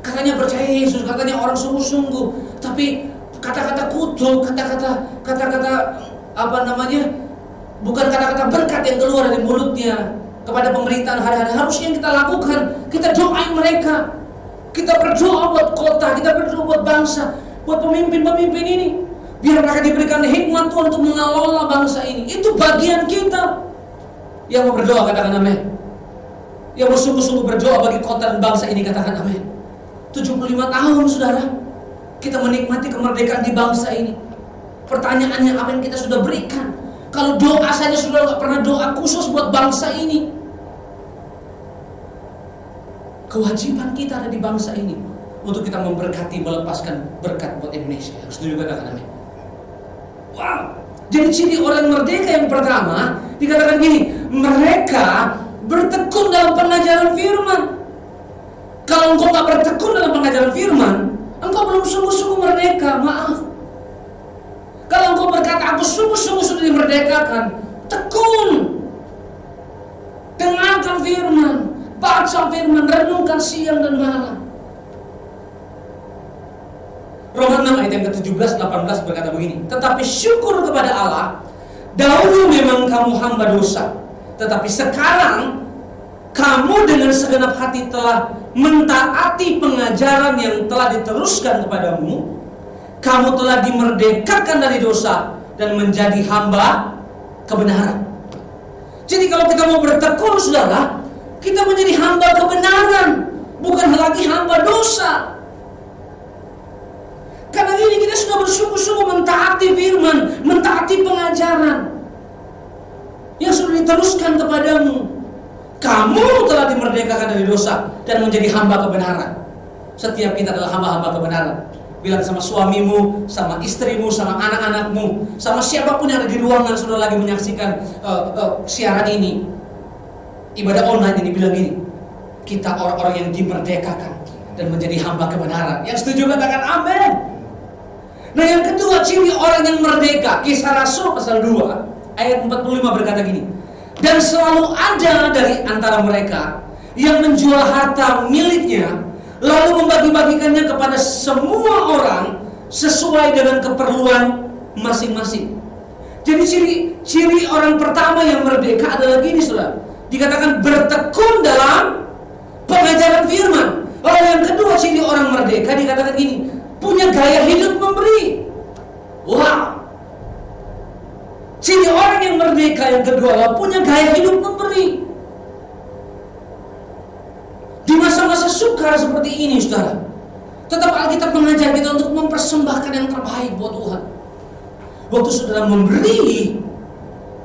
Katanya percaya Yesus, katanya orang sungguh-sungguh, tapi kata-kata kutuk, kata-kata bukan kata-kata berkat yang keluar dari mulutnya kepada pemerintahan hari-hari. Harusnya yang kita lakukan, kita doain mereka. Kita berdoa buat kota, kita berdoa buat bangsa, buat pemimpin-pemimpin ini, biar mereka diberikan hikmat Tuhan untuk mengelola bangsa ini. Itu bagian kita. Yang mau berdoa katakan amin. Yang mau sungguh-sungguh berdoa bagi kota dan bangsa ini katakan amin. 75 tahun, saudara, kita menikmati kemerdekaan di bangsa ini. Pertanyaannya, apa yang kita sudah berikan? Kalau doa saja sudah gak pernah doa khusus buat bangsa ini. Kewajiban kita ada di bangsa ini untuk kita memberkati, melepaskan berkat buat Indonesia. Setuju katakan amin. Wow. Jadi ciri orang merdeka yang pertama dikatakan gini, mereka bertekun dalam pengajaran firman. Kalau engkau gak bertekun dalam pengajaran firman, engkau belum sungguh-sungguh merdeka. Maaf. Kalau engkau berkata aku sungguh-sungguh sudah dimerdekakan, tekun, dengarkan firman, baca firman, renungkan siang dan malam. Roma 6 ayat yang ke-17-18 berkata begini, tetapi syukur kepada Allah, dahulu memang kamu hamba dosa, tetapi sekarang kamu dengan segenap hati telah mentaati pengajaran yang telah diteruskan kepadamu. Kamu telah dimerdekakan dari dosa dan menjadi hamba kebenaran. Jadi kalau kita mau bertekun, saudara, kita menjadi hamba kebenaran, bukan lagi hamba dosa. Karena ini kita sudah bersungguh-sungguh mentaati firman, mentaati pengajaran yang sudah diteruskan kepadamu. Kamu telah dimerdekakan dari dosa dan menjadi hamba kebenaran. Setiap kita adalah hamba-hamba kebenaran. Bilang sama suamimu, sama istrimu, sama anak-anakmu, sama siapapun yang ada di ruangan sudah lagi menyaksikan siaran ini, ibadah online ini, bilang gini, kita orang-orang yang dimerdekakan dan menjadi hamba kebenaran. Yang setuju katakan amin. Nah yang kedua, ciri orang yang merdeka, Kisah Rasul pasal 2 ayat 45 berkata gini, dan selalu ada dari antara mereka yang menjual harta miliknya lalu membagi-bagikannya kepada semua orang sesuai dengan keperluan masing-masing. Jadi ciri orang pertama yang merdeka adalah gini, saudara, dikatakan bertekun dalam pengajaran firman. Lalu yang kedua, ciri orang merdeka dikatakan gini, punya gaya hidup memberi. Wow. Ciri orang yang merdeka yang kedua adalah punya gaya hidup memberi. Di masa-masa sukar seperti ini, saudara, tetap Alkitab mengajar kita untuk mempersembahkan yang terbaik buat Tuhan. Waktu saudara memberi,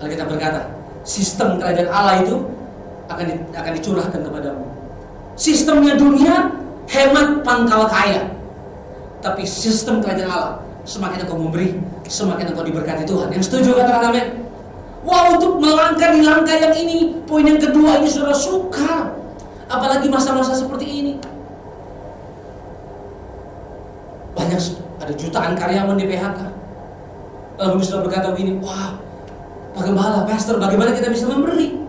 Alkitab berkata, sistem kerajaan Allah itu akan dicurahkan kepadamu. Sistemnya dunia, hemat pangkal kaya. Tapi sistem kerajaan Allah, semakin engkau memberi, semakin engkau diberkati Tuhan. Yang setuju katakan amin. Wah, untuk melangkah di langkah yang ini, poin yang kedua ini saudara sukar. Apalagi masa-masa seperti ini. Banyak, ada jutaan karyawan di PHK. Lalu saudara berkata begini, wah, Pak Gembala, Pastor, bagaimana kita bisa memberi?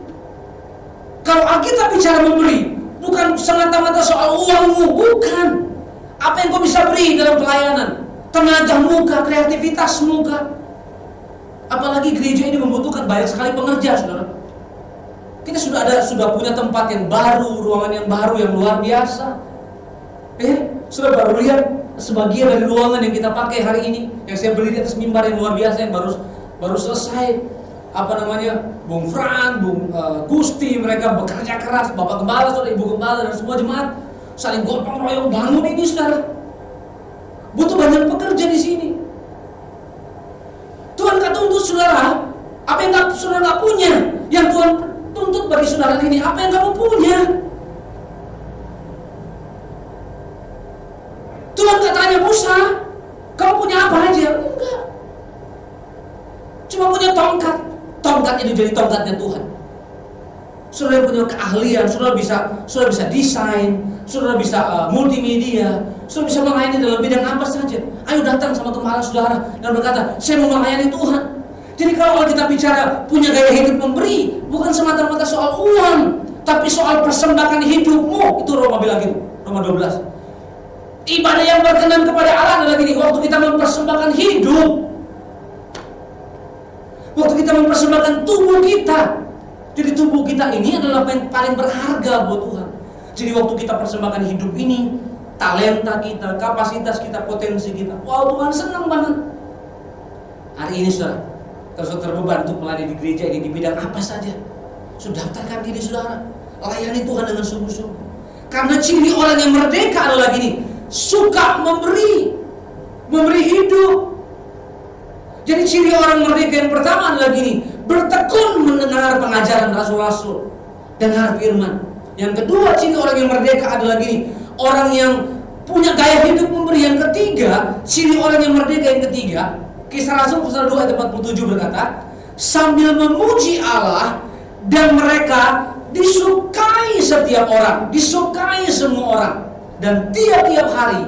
Kalau Alkitab bicara memberi, bukan semata-mata soal uangmu, bukan. Apa yang kau bisa beri dalam pelayanan? Tenagamu kah, kreativitasmu kah? Apalagi gereja ini membutuhkan banyak sekali pengerja, saudara. Kita sudah punya tempat yang baru, ruangan yang baru yang luar biasa. Sudah baru lihat sebagian dari ruangan yang kita pakai hari ini, yang saya beli di atas mimbar yang luar biasa yang baru selesai. Bung Fran, Bung Gusti, mereka bekerja keras, Bapak Gembala, saudara, Ibu Gembala, dan semua jemaat saling gotong royong bangun ini, saudara. Butuh banyak pekerja di sini. Tuhan gak tuntut saudara apa yang saudara gak punya. Yang Tuhan tuntut bagi saudara ini apa yang kamu punya. Tuhan gak tanya Musa, kamu punya apa aja? Enggak. Cuma punya tongkat. Tongkatnya jadi tongkatnya Tuhan. Saudara punya keahlian, saudara bisa desain, saudara bisa multimedia, saudara bisa melayani dalam bidang apa saja. Ayo datang sama gembala saudara dan berkata, saya mau melayani Tuhan. Jadi kalau kita bicara punya gaya hidup memberi, bukan semata-mata soal uang, tapi soal persembahkan hidupmu. Itu Roma bilang gitu, Roma 12. Ibadah yang berkenan kepada Allah adalah gini, waktu kita mempersembahkan hidup, waktu kita mempersembahkan tubuh kita. Jadi tubuh kita ini adalah yang paling berharga buat Tuhan. Jadi waktu kita persembahkan hidup ini, talenta kita, kapasitas kita, potensi kita, wow, Tuhan senang banget. Hari ini saudara, terus terbeban untuk melayani di gereja ini di bidang apa saja, sudah daftarkan diri saudara, layani Tuhan dengan sungguh-sungguh. Karena ciri orang yang merdeka adalah gini, suka memberi hidup. Jadi ciri orang merdeka yang pertama adalah gini, bertekun mendengar pengajaran rasul-rasul, dengar firman. Yang kedua, ciri orang yang merdeka adalah gini, orang yang punya gaya hidup memberi. Yang ketiga, ciri orang yang merdeka yang ketiga, Kisah Rasul pasal 2 ayat 47 berkata, sambil memuji Allah dan mereka disukai setiap orang, disukai semua orang, dan tiap-tiap hari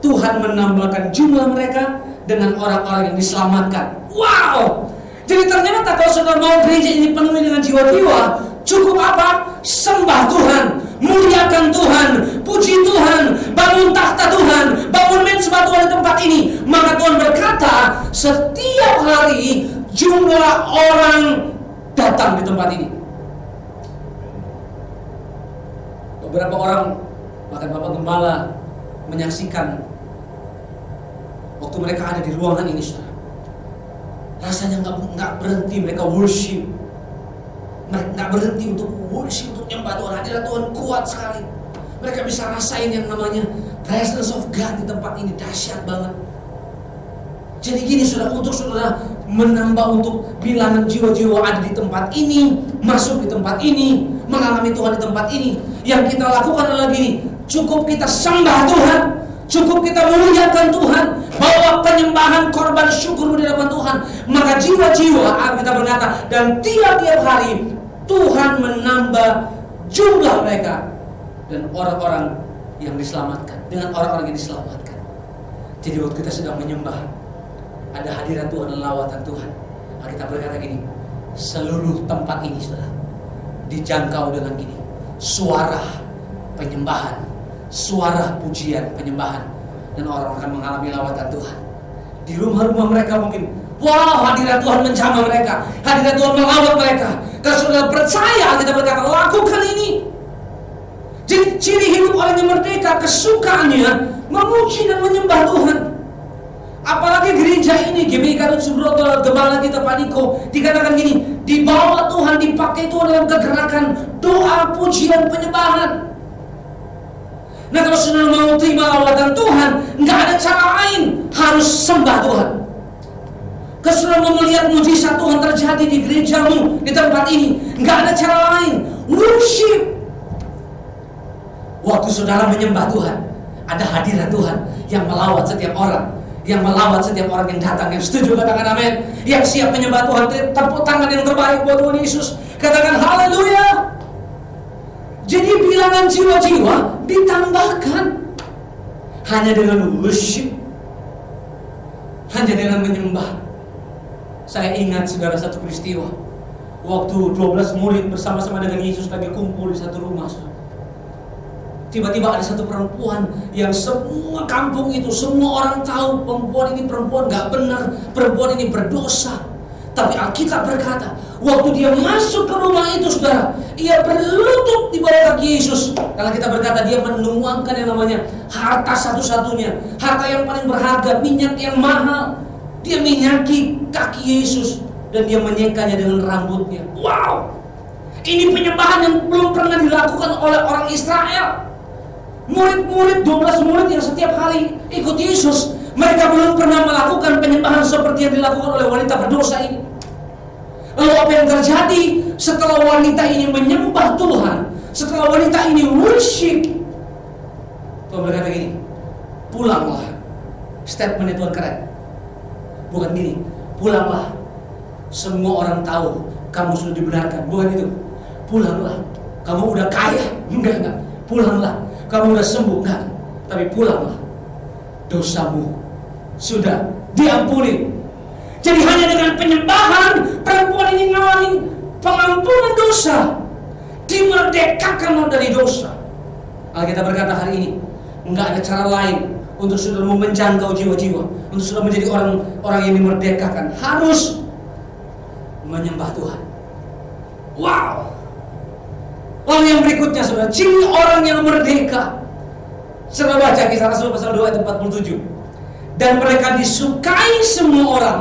Tuhan menambahkan jumlah mereka dengan orang-orang yang diselamatkan. Wow! Jadi ternyata kalau saudara mau gereja ini penuhi dengan jiwa-jiwa, cukup apa? Sembah Tuhan, muliakan Tuhan, puji Tuhan, bangun takhta Tuhan, bangun mezbah Tuhan di tempat ini. Maka Tuhan berkata, setiap hari jumlah orang datang di tempat ini. Beberapa orang, bahkan Bapak Gembala, menyaksikan waktu mereka ada di ruangan ini, saudara. Rasanya nggak berhenti mereka worship. Mereka nggak berhenti untuk worship, untuk nyembah Tuhan. Hadirat Tuhan kuat sekali. Mereka bisa rasain yang namanya presence of God di tempat ini, dahsyat banget. Jadi gini saudara, untuk saudara menambah untuk bilangan jiwa-jiwa ada di tempat ini, masuk di tempat ini, mengalami Tuhan di tempat ini, yang kita lakukan adalah gini, cukup kita sembah Tuhan, cukup kita muliakan Tuhan, bawa penyembahan korban syukur di hadapan Tuhan, maka jiwa-jiwa kita berkata, dan tiap-tiap hari Tuhan menambah jumlah mereka dan orang-orang yang diselamatkan, dengan orang-orang yang diselamatkan. Jadi waktu kita sedang menyembah, ada hadirat Tuhan dan lawatan Tuhan. Kita berkata gini, seluruh tempat ini saudara dijangkau dengan gini, suara penyembahan, suara pujian penyembahan, dan orang akan mengalami lawatan Tuhan. Di rumah-rumah mereka mungkin, wow, hadirat Tuhan menjamah mereka, hadirat Tuhan melawat mereka. Kalau saudara percaya, kita berkata lakukan ini. Jadi ciri hidup orang yang merdeka, kesukaannya memuji dan menyembah Tuhan. Apalagi gereja ini, GBI Garut Subroto, Gembala kita Pak Niko, dikatakan gini, dibawa Tuhan, dipakai Tuhan dalam kegerakan doa, pujian, penyembahan. Nah, kalau saudara mau terima lawatan Tuhan, nggak ada cara lain, harus sembah Tuhan. Kalau saudara mau melihat mujizat Tuhan terjadi di gerejamu, di tempat ini, nggak ada cara lain, worship. Waktu saudara menyembah Tuhan, ada hadirat Tuhan yang melawat setiap orang, yang melawat setiap orang yang datang, yang setuju katakan amin, yang siap menyembah Tuhan, tepuk tangan yang terbaik buat Tuhan Yesus, katakan haleluya. Jadi bilangan jiwa-jiwa ditambahkan hanya dengan worship, hanya dengan menyembah. Saya ingat saudara satu peristiwa, waktu 12 murid bersama-sama dengan Yesus lagi kumpul di satu rumah. Tiba-tiba ada satu perempuan yang semua kampung itu, semua orang tahu perempuan ini perempuan gak benar, perempuan ini berdosa. Tapi Alkitab berkata, waktu dia masuk ke rumah itu saudara, ia berlutut di bawah kaki Yesus. Karena kita berkata dia menuangkan yang namanya harta satu-satunya, harta yang paling berharga, minyak yang mahal. Dia minyaki kaki Yesus dan dia menyekanya dengan rambutnya. Wow, ini penyembahan yang belum pernah dilakukan oleh orang Israel. Murid-murid, 12 murid yang setiap hari ikut Yesus, mereka belum pernah melakukan penyembahan seperti yang dilakukan oleh wanita berdosa ini. Lalu apa yang terjadi setelah wanita ini menyembah Tuhan, setelah wanita ini worship, Tuhan berkata gini, pulanglah. Statement Tuhan keren. Bukan gini, pulanglah. Semua orang tahu kamu sudah dibenarkan. Bukan itu. Pulanglah. Kamu udah kaya. Enggak. Pulanglah. Kamu udah sembuh, enggak, tapi pulanglah, dosamu sudah diampuni. Jadi hanya dengan penyembahan perempuan ini mengalami pengampunan dosa, dimerdekakan dari dosa. Alkitab berkata hari ini enggak ada cara lain untuk saudara menjangkau jiwa-jiwa, untuk saudara menjadi orang yang dimerdekakan, harus menyembah Tuhan. Wow. Lalu yang berikutnya saudara, ciri orang yang merdeka. Saudara baca Kisah Rasul pasal 2 ayat 47. Dan mereka disukai semua orang.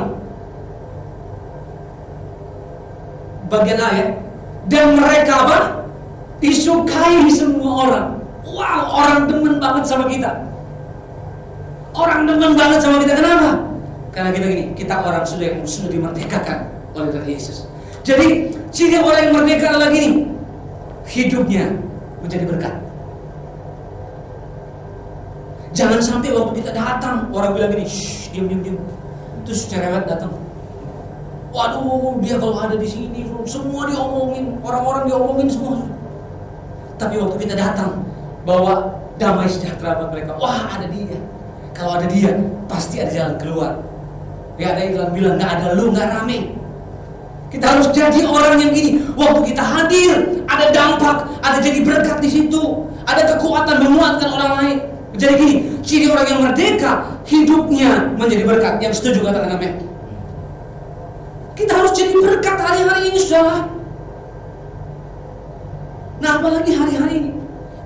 Bagian ayat. Dan mereka apa? Disukai semua orang. Wow, orang demen banget sama kita. Orang demen banget sama kita. Kenapa? Karena kita gini, kita orang sudah dimerdekakan oleh Tuhan Yesus. Jadi ciri orang yang merdeka adalah gini, hidupnya menjadi berkat. Jangan sampai waktu kita datang orang bilang gini, shh, diam. Terus cerewet datang. Waduh, dia kalau ada di sini semua diomongin, orang-orang diomongin semua. Tapi waktu kita datang bawa damai sejahtera buat mereka, wah ada dia. Kalau ada dia, pasti ada jalan keluar. Gak ada yang bilang nggak ada lu, nggak rame. Kita harus jadi orang yang gini. Waktu kita hadir, ada dampak, ada jadi berkat di situ, ada kekuatan menguatkan orang lain. Jadi gini, ciri orang yang merdeka, hidupnya menjadi berkat. Yang setuju katakan amin. Kita harus jadi berkat hari-hari ini, saudara. Nah, apalagi hari-hari ini,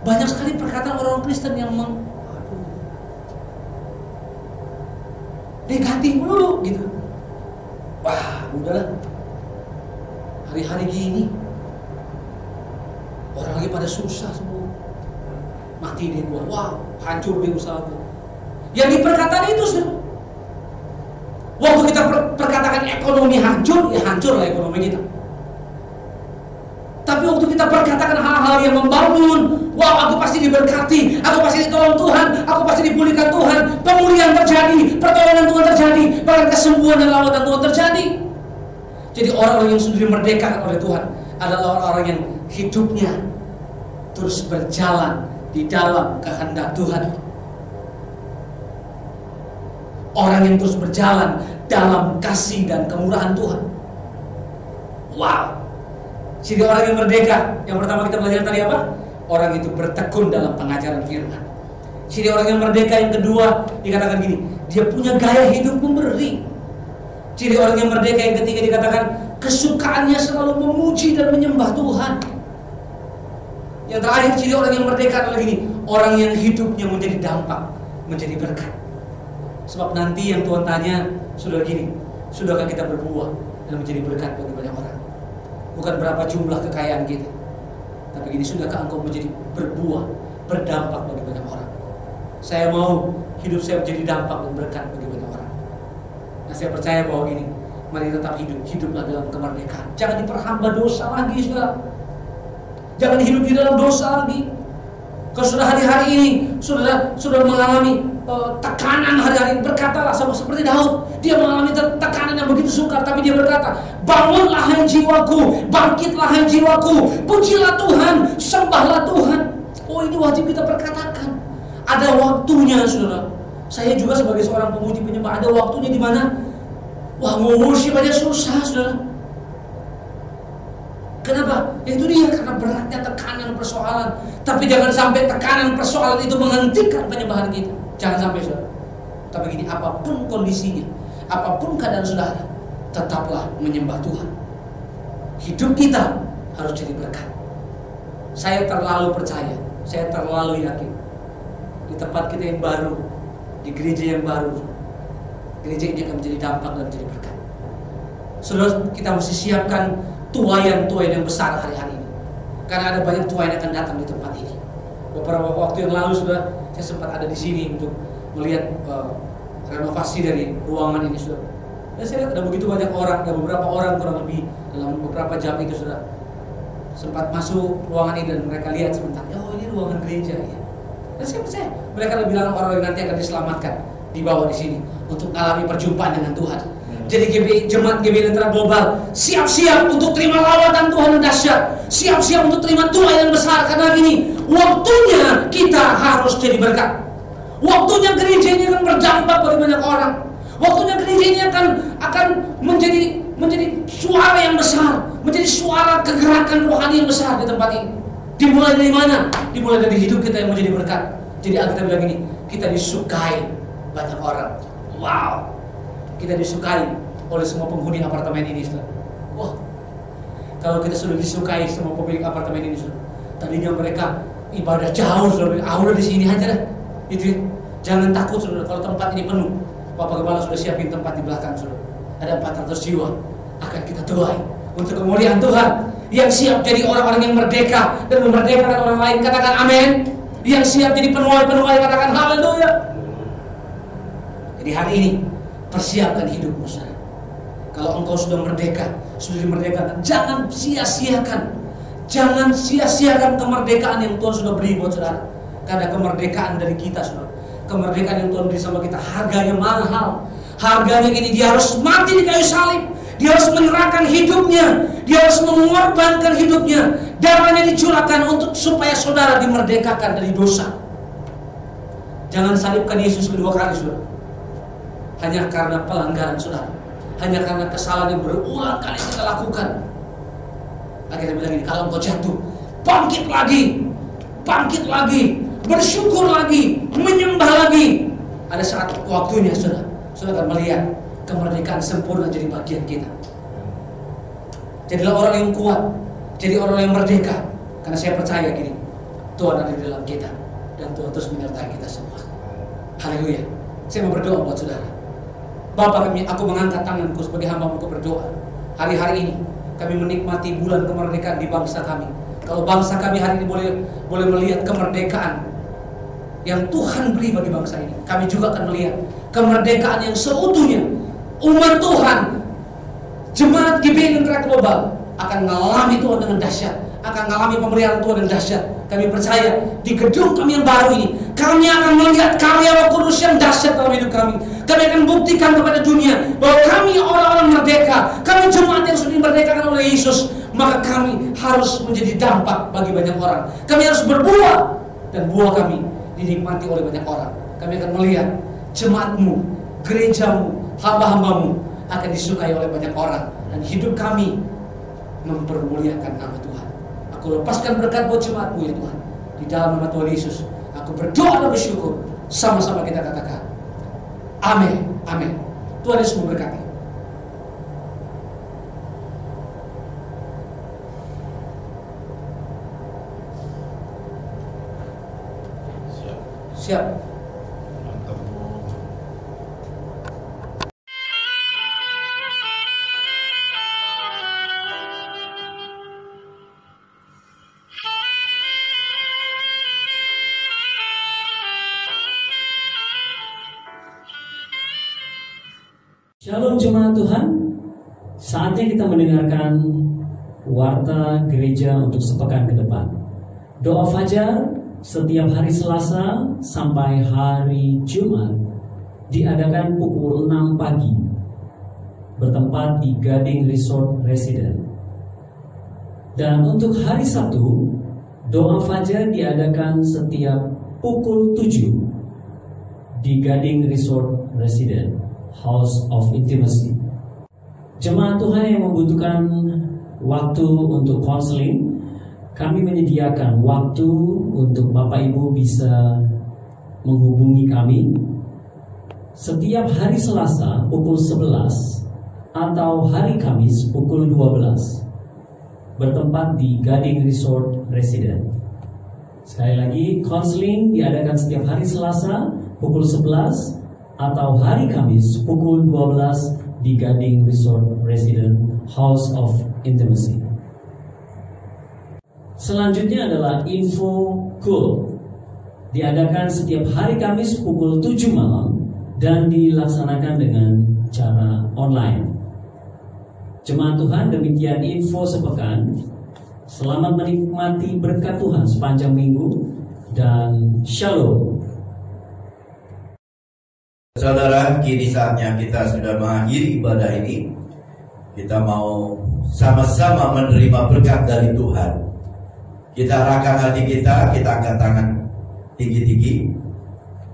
banyak sekali perkataan orang Kristen yang negatif dulu, gitu. Wah, udahlah. Hari-hari gini orang lagi pada susah semua, mati deh gua, wow, hancur deh usaha gua. Yang diperkataan itu sudah. Waktu kita perkatakan ekonomi hancur, ya hancur lah ekonomi kita. Tapi waktu kita perkatakan hal-hal yang membangun, wow, aku pasti diberkati, aku pasti ditolong Tuhan, aku pasti dipulihkan Tuhan, pemulihan terjadi, pertolongan Tuhan terjadi, bahkan kesembuhan dan lawatan Tuhan terjadi. Jadi orang-orang yang sudah dimerdekakan oleh Tuhan adalah orang-orang yang hidupnya terus berjalan di dalam kehendak Tuhan. Orang yang terus berjalan dalam kasih dan kemurahan Tuhan. Wow. Ciri orang yang merdeka, yang pertama kita belajar tadi apa? Orang itu bertekun dalam pengajaran firman. Ciri orang yang merdeka yang kedua dikatakan gini, dia punya gaya hidup memberi. Ciri orang yang merdeka yang ketiga dikatakan kesukaannya selalu memuji dan menyembah Tuhan. Yang terakhir ciri orang yang merdeka adalah gini, orang yang hidupnya menjadi dampak, menjadi berkat. Sebab nanti yang Tuhan tanya, sudah gini, sudahkah kita berbuah dan menjadi berkat bagi banyak orang? Bukan berapa jumlah kekayaan kita, tapi gini, sudahkah engkau menjadi berbuah, berdampak bagi banyak orang? Saya mau hidup saya menjadi dampak dan berkat bagi banyak orang. Nah, saya percaya bahwa gini, mari tetap hiduplah dalam kemerdekaan. Jangan diperhamba dosa lagi, saudara. Jangan hidup di dalam dosa lagi. Kalau sudah hari-hari ini sudah mengalami tekanan hari-hari, berkatalah sama seperti Daud. Dia mengalami tekanan yang begitu sukar, tapi dia berkata, bangunlah hai jiwaku, bangkitlah hai jiwaku, pujilah Tuhan, sembahlah Tuhan. Oh, ini wajib kita perkatakan. Ada waktunya, saudara. Saya juga sebagai seorang pemuji penyembah, ada waktunya di mana wah, mau worship aja susah, saudara. Kenapa? Itu dia, karena beratnya tekanan persoalan. Tapi jangan sampai tekanan persoalan itu menghentikan penyembahan kita. Jangan sampai, saudara. Tapi gini, apapun kondisinya, apapun keadaan saudara, tetaplah menyembah Tuhan. Hidup kita harus jadi berkat. Saya terlalu percaya, saya terlalu yakin, di tempat kita yang baru, di gereja yang baru, gereja ini akan menjadi dampak dan menjadi berkat. Saudara, kita mesti siapkan tuayan-tuayan yang besar hari-hari ini, karena ada banyak tuayan yang akan datang di tempat ini. Beberapa waktu yang lalu sudah saya sempat ada di sini untuk melihat renovasi dari ruangan ini, saudara. Dan saya lihat ada begitu banyak orang, ada beberapa orang kurang lebih dalam beberapa jam itu, saudara, sempat masuk ruangan ini dan mereka lihat sebentar, oh ini ruangan gereja ya. Dan saya percaya mereka lebih bilang orang yang nanti akan diselamatkan dibawa di sini untuk mengalami perjumpaan dengan Tuhan. Jadi jemaat GBI Lentera Global siap-siap untuk terima lawatan Tuhan yang dahsyat, siap-siap untuk terima Tuhan yang besar, karena gini, waktunya kita harus jadi berkat. Waktunya gereja ini akan berdampak bagi banyak orang. Waktunya gereja ini akan menjadi suara yang besar, menjadi suara kegerakan rohani yang besar di tempat ini. Dimulai dari mana? Dimulai dari hidup kita yang menjadi berkat. Jadi Alkitab bilang gini, kita disukai banyak orang. Wow, kita disukai oleh semua penghuni apartemen ini, saudara. Wah, kalau kita sudah disukai semua pemilik apartemen ini, saudara, tadinya mereka ibadah jauh, saudara, udah di sini aja dah. Itu ya. Jangan takut, saudara, kalau tempat ini penuh. Bapak Gembala sudah siapin tempat di belakang, saudara. Ada 400 jiwa akan kita tuai untuk kemuliaan Tuhan, yang siap jadi orang-orang yang merdeka dan memerdekakan orang lain. Katakan amin. Yang siap jadi penuai-penuai, katakan haleluya. Jadi hari ini persiapkan hidupmu, saudara. Kalau engkau sudah merdeka, sudah dimerdekakan, jangan sia-siakan. Jangan sia-siakan kemerdekaan yang Tuhan sudah beri buat saudara. Karena kemerdekaan dari kita, saudara, kemerdekaan yang Tuhan beri sama kita, harganya mahal. Harganya ini, dia harus mati di kayu salib, dia harus menyerahkan hidupnya, dia harus mengorbankan hidupnya, darahnya dicurahkan untuk supaya saudara dimerdekakan dari dosa. Jangan salibkan Yesus kedua kali, saudara, hanya karena pelanggaran saudara, hanya karena kesalahan yang berulang kali kita lakukan. Akhirnya bilang ini, kalau engkau jatuh, bangkit lagi, bersyukur lagi, menyembah lagi. Ada saat waktunya, saudara akan melihat kemerdekaan sempurna jadi bagian kita. Jadilah orang yang kuat, jadi orang yang merdeka, karena saya percaya gini, Tuhan ada di dalam kita dan Tuhan terus menyertai kita semua. Haleluya. Saya mau berdoa buat saudara. Bapa kami, aku mengangkat tanganku sebagai hamba-Mu untuk berdoa. Hari-hari ini kami menikmati bulan kemerdekaan di bangsa kami. Kalau bangsa kami hari ini boleh melihat kemerdekaan yang Tuhan beri bagi bangsa ini, kami juga akan melihat kemerdekaan yang seutuhnya. Umat Tuhan, jemaat GBI Lentera Global akan mengalami Tuhan dengan dahsyat, akan mengalami pemeliharaan Tuhan dengan dahsyat. Kami percaya di gedung kami yang baru ini, kami akan melihat karya Roh Kudus yang dahsyat dalam hidup kami. Kami akan buktikan kepada dunia bahwa kami orang-orang merdeka, kami jemaat yang sudah dimerdekakan oleh Yesus. Maka kami harus menjadi dampak bagi banyak orang. Kami harus berbuah, dan buah kami dinikmati oleh banyak orang. Kami akan melihat jemaat-Mu gerejamu, hamba-hambamu akan disukai oleh banyak orang. Dan hidup kami mempermuliakan nama Tuhan. Aku lepaskan berkat buat jemaatmu ya Tuhan. Di dalam nama Tuhan Yesus, aku berdoa dan bersyukur. Sama-sama kita katakan, amin, amin. Tuhan Yesus memberkati. Siap. Shalom jemaat Tuhan, saatnya kita mendengarkan warta gereja untuk sepekan ke depan. Doa fajar setiap hari Selasa sampai hari Jumat diadakan pukul 6 pagi, bertempat di Gading Resort Residence. Dan untuk hari Sabtu, doa fajar diadakan setiap pukul 7 di Gading Resort Residence, House of Intimacy. Jemaat Tuhan yang membutuhkan waktu untuk konseling, kami menyediakan waktu untuk Bapak Ibu bisa menghubungi kami setiap hari Selasa pukul 11 atau hari Kamis pukul 12, bertempat di Gading Resort Residence. Sekali lagi, konseling diadakan setiap hari Selasa pukul 11 atau hari Kamis pukul 12 di Gading Resort Residence, House of Intimacy. Selanjutnya adalah info cool. Diadakan setiap hari Kamis pukul 7 malam dan dilaksanakan dengan cara online. Jemaat Tuhan, demikian info sepekan. Selamat menikmati berkat Tuhan sepanjang minggu dan shalom. Saudara, kini saatnya kita sudah mengakhiri ibadah ini. Kita mau sama-sama menerima berkat dari Tuhan. Kita arahkan hati kita angkat tangan tinggi-tinggi.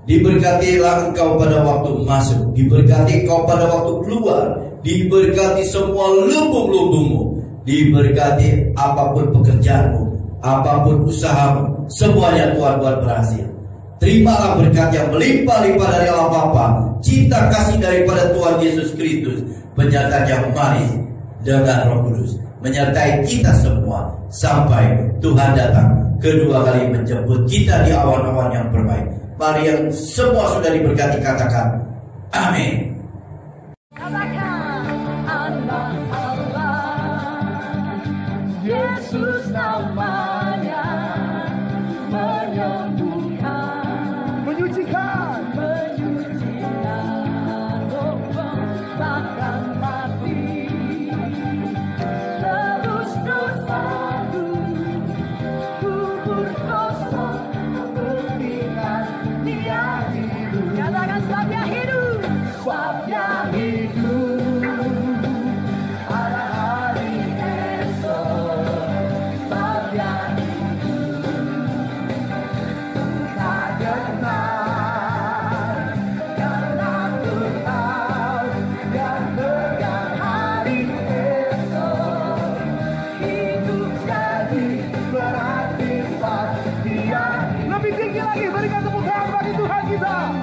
Diberkatilah engkau pada waktu masuk, diberkati engkau pada waktu keluar, diberkati semua lubung-lubungmu, diberkati apapun pekerjaanmu, apapun usahamu, semuanya Tuhan buat berhasil. Terimalah berkat yang melimpah-limpah dari Allah Bapa, cinta kasih daripada Tuhan Yesus Kristus, penyertaan yang manis dengan Roh Kudus menyertai kita semua sampai Tuhan datang kedua kali menjemput kita di awan-awan yang berbaik. Mari yang semua sudah diberkati katakan amin. Katakan Allah, Yesus namanya, menyembuhkan, menyucikan, bahkan mati, tebus dosaku, kubur dosa, berikan Dia hidup. Katakan sebab Dia hidup, sebab Dia hidup. Ada hari esok, sebab Dia hidup. Tak gentar, karena Tuhan yang tegar hari esok. Hidup jadi berarti sebab Dia hidup. Lebih tinggi lagi, berikan tepuk tangan bagi Tuhan kita.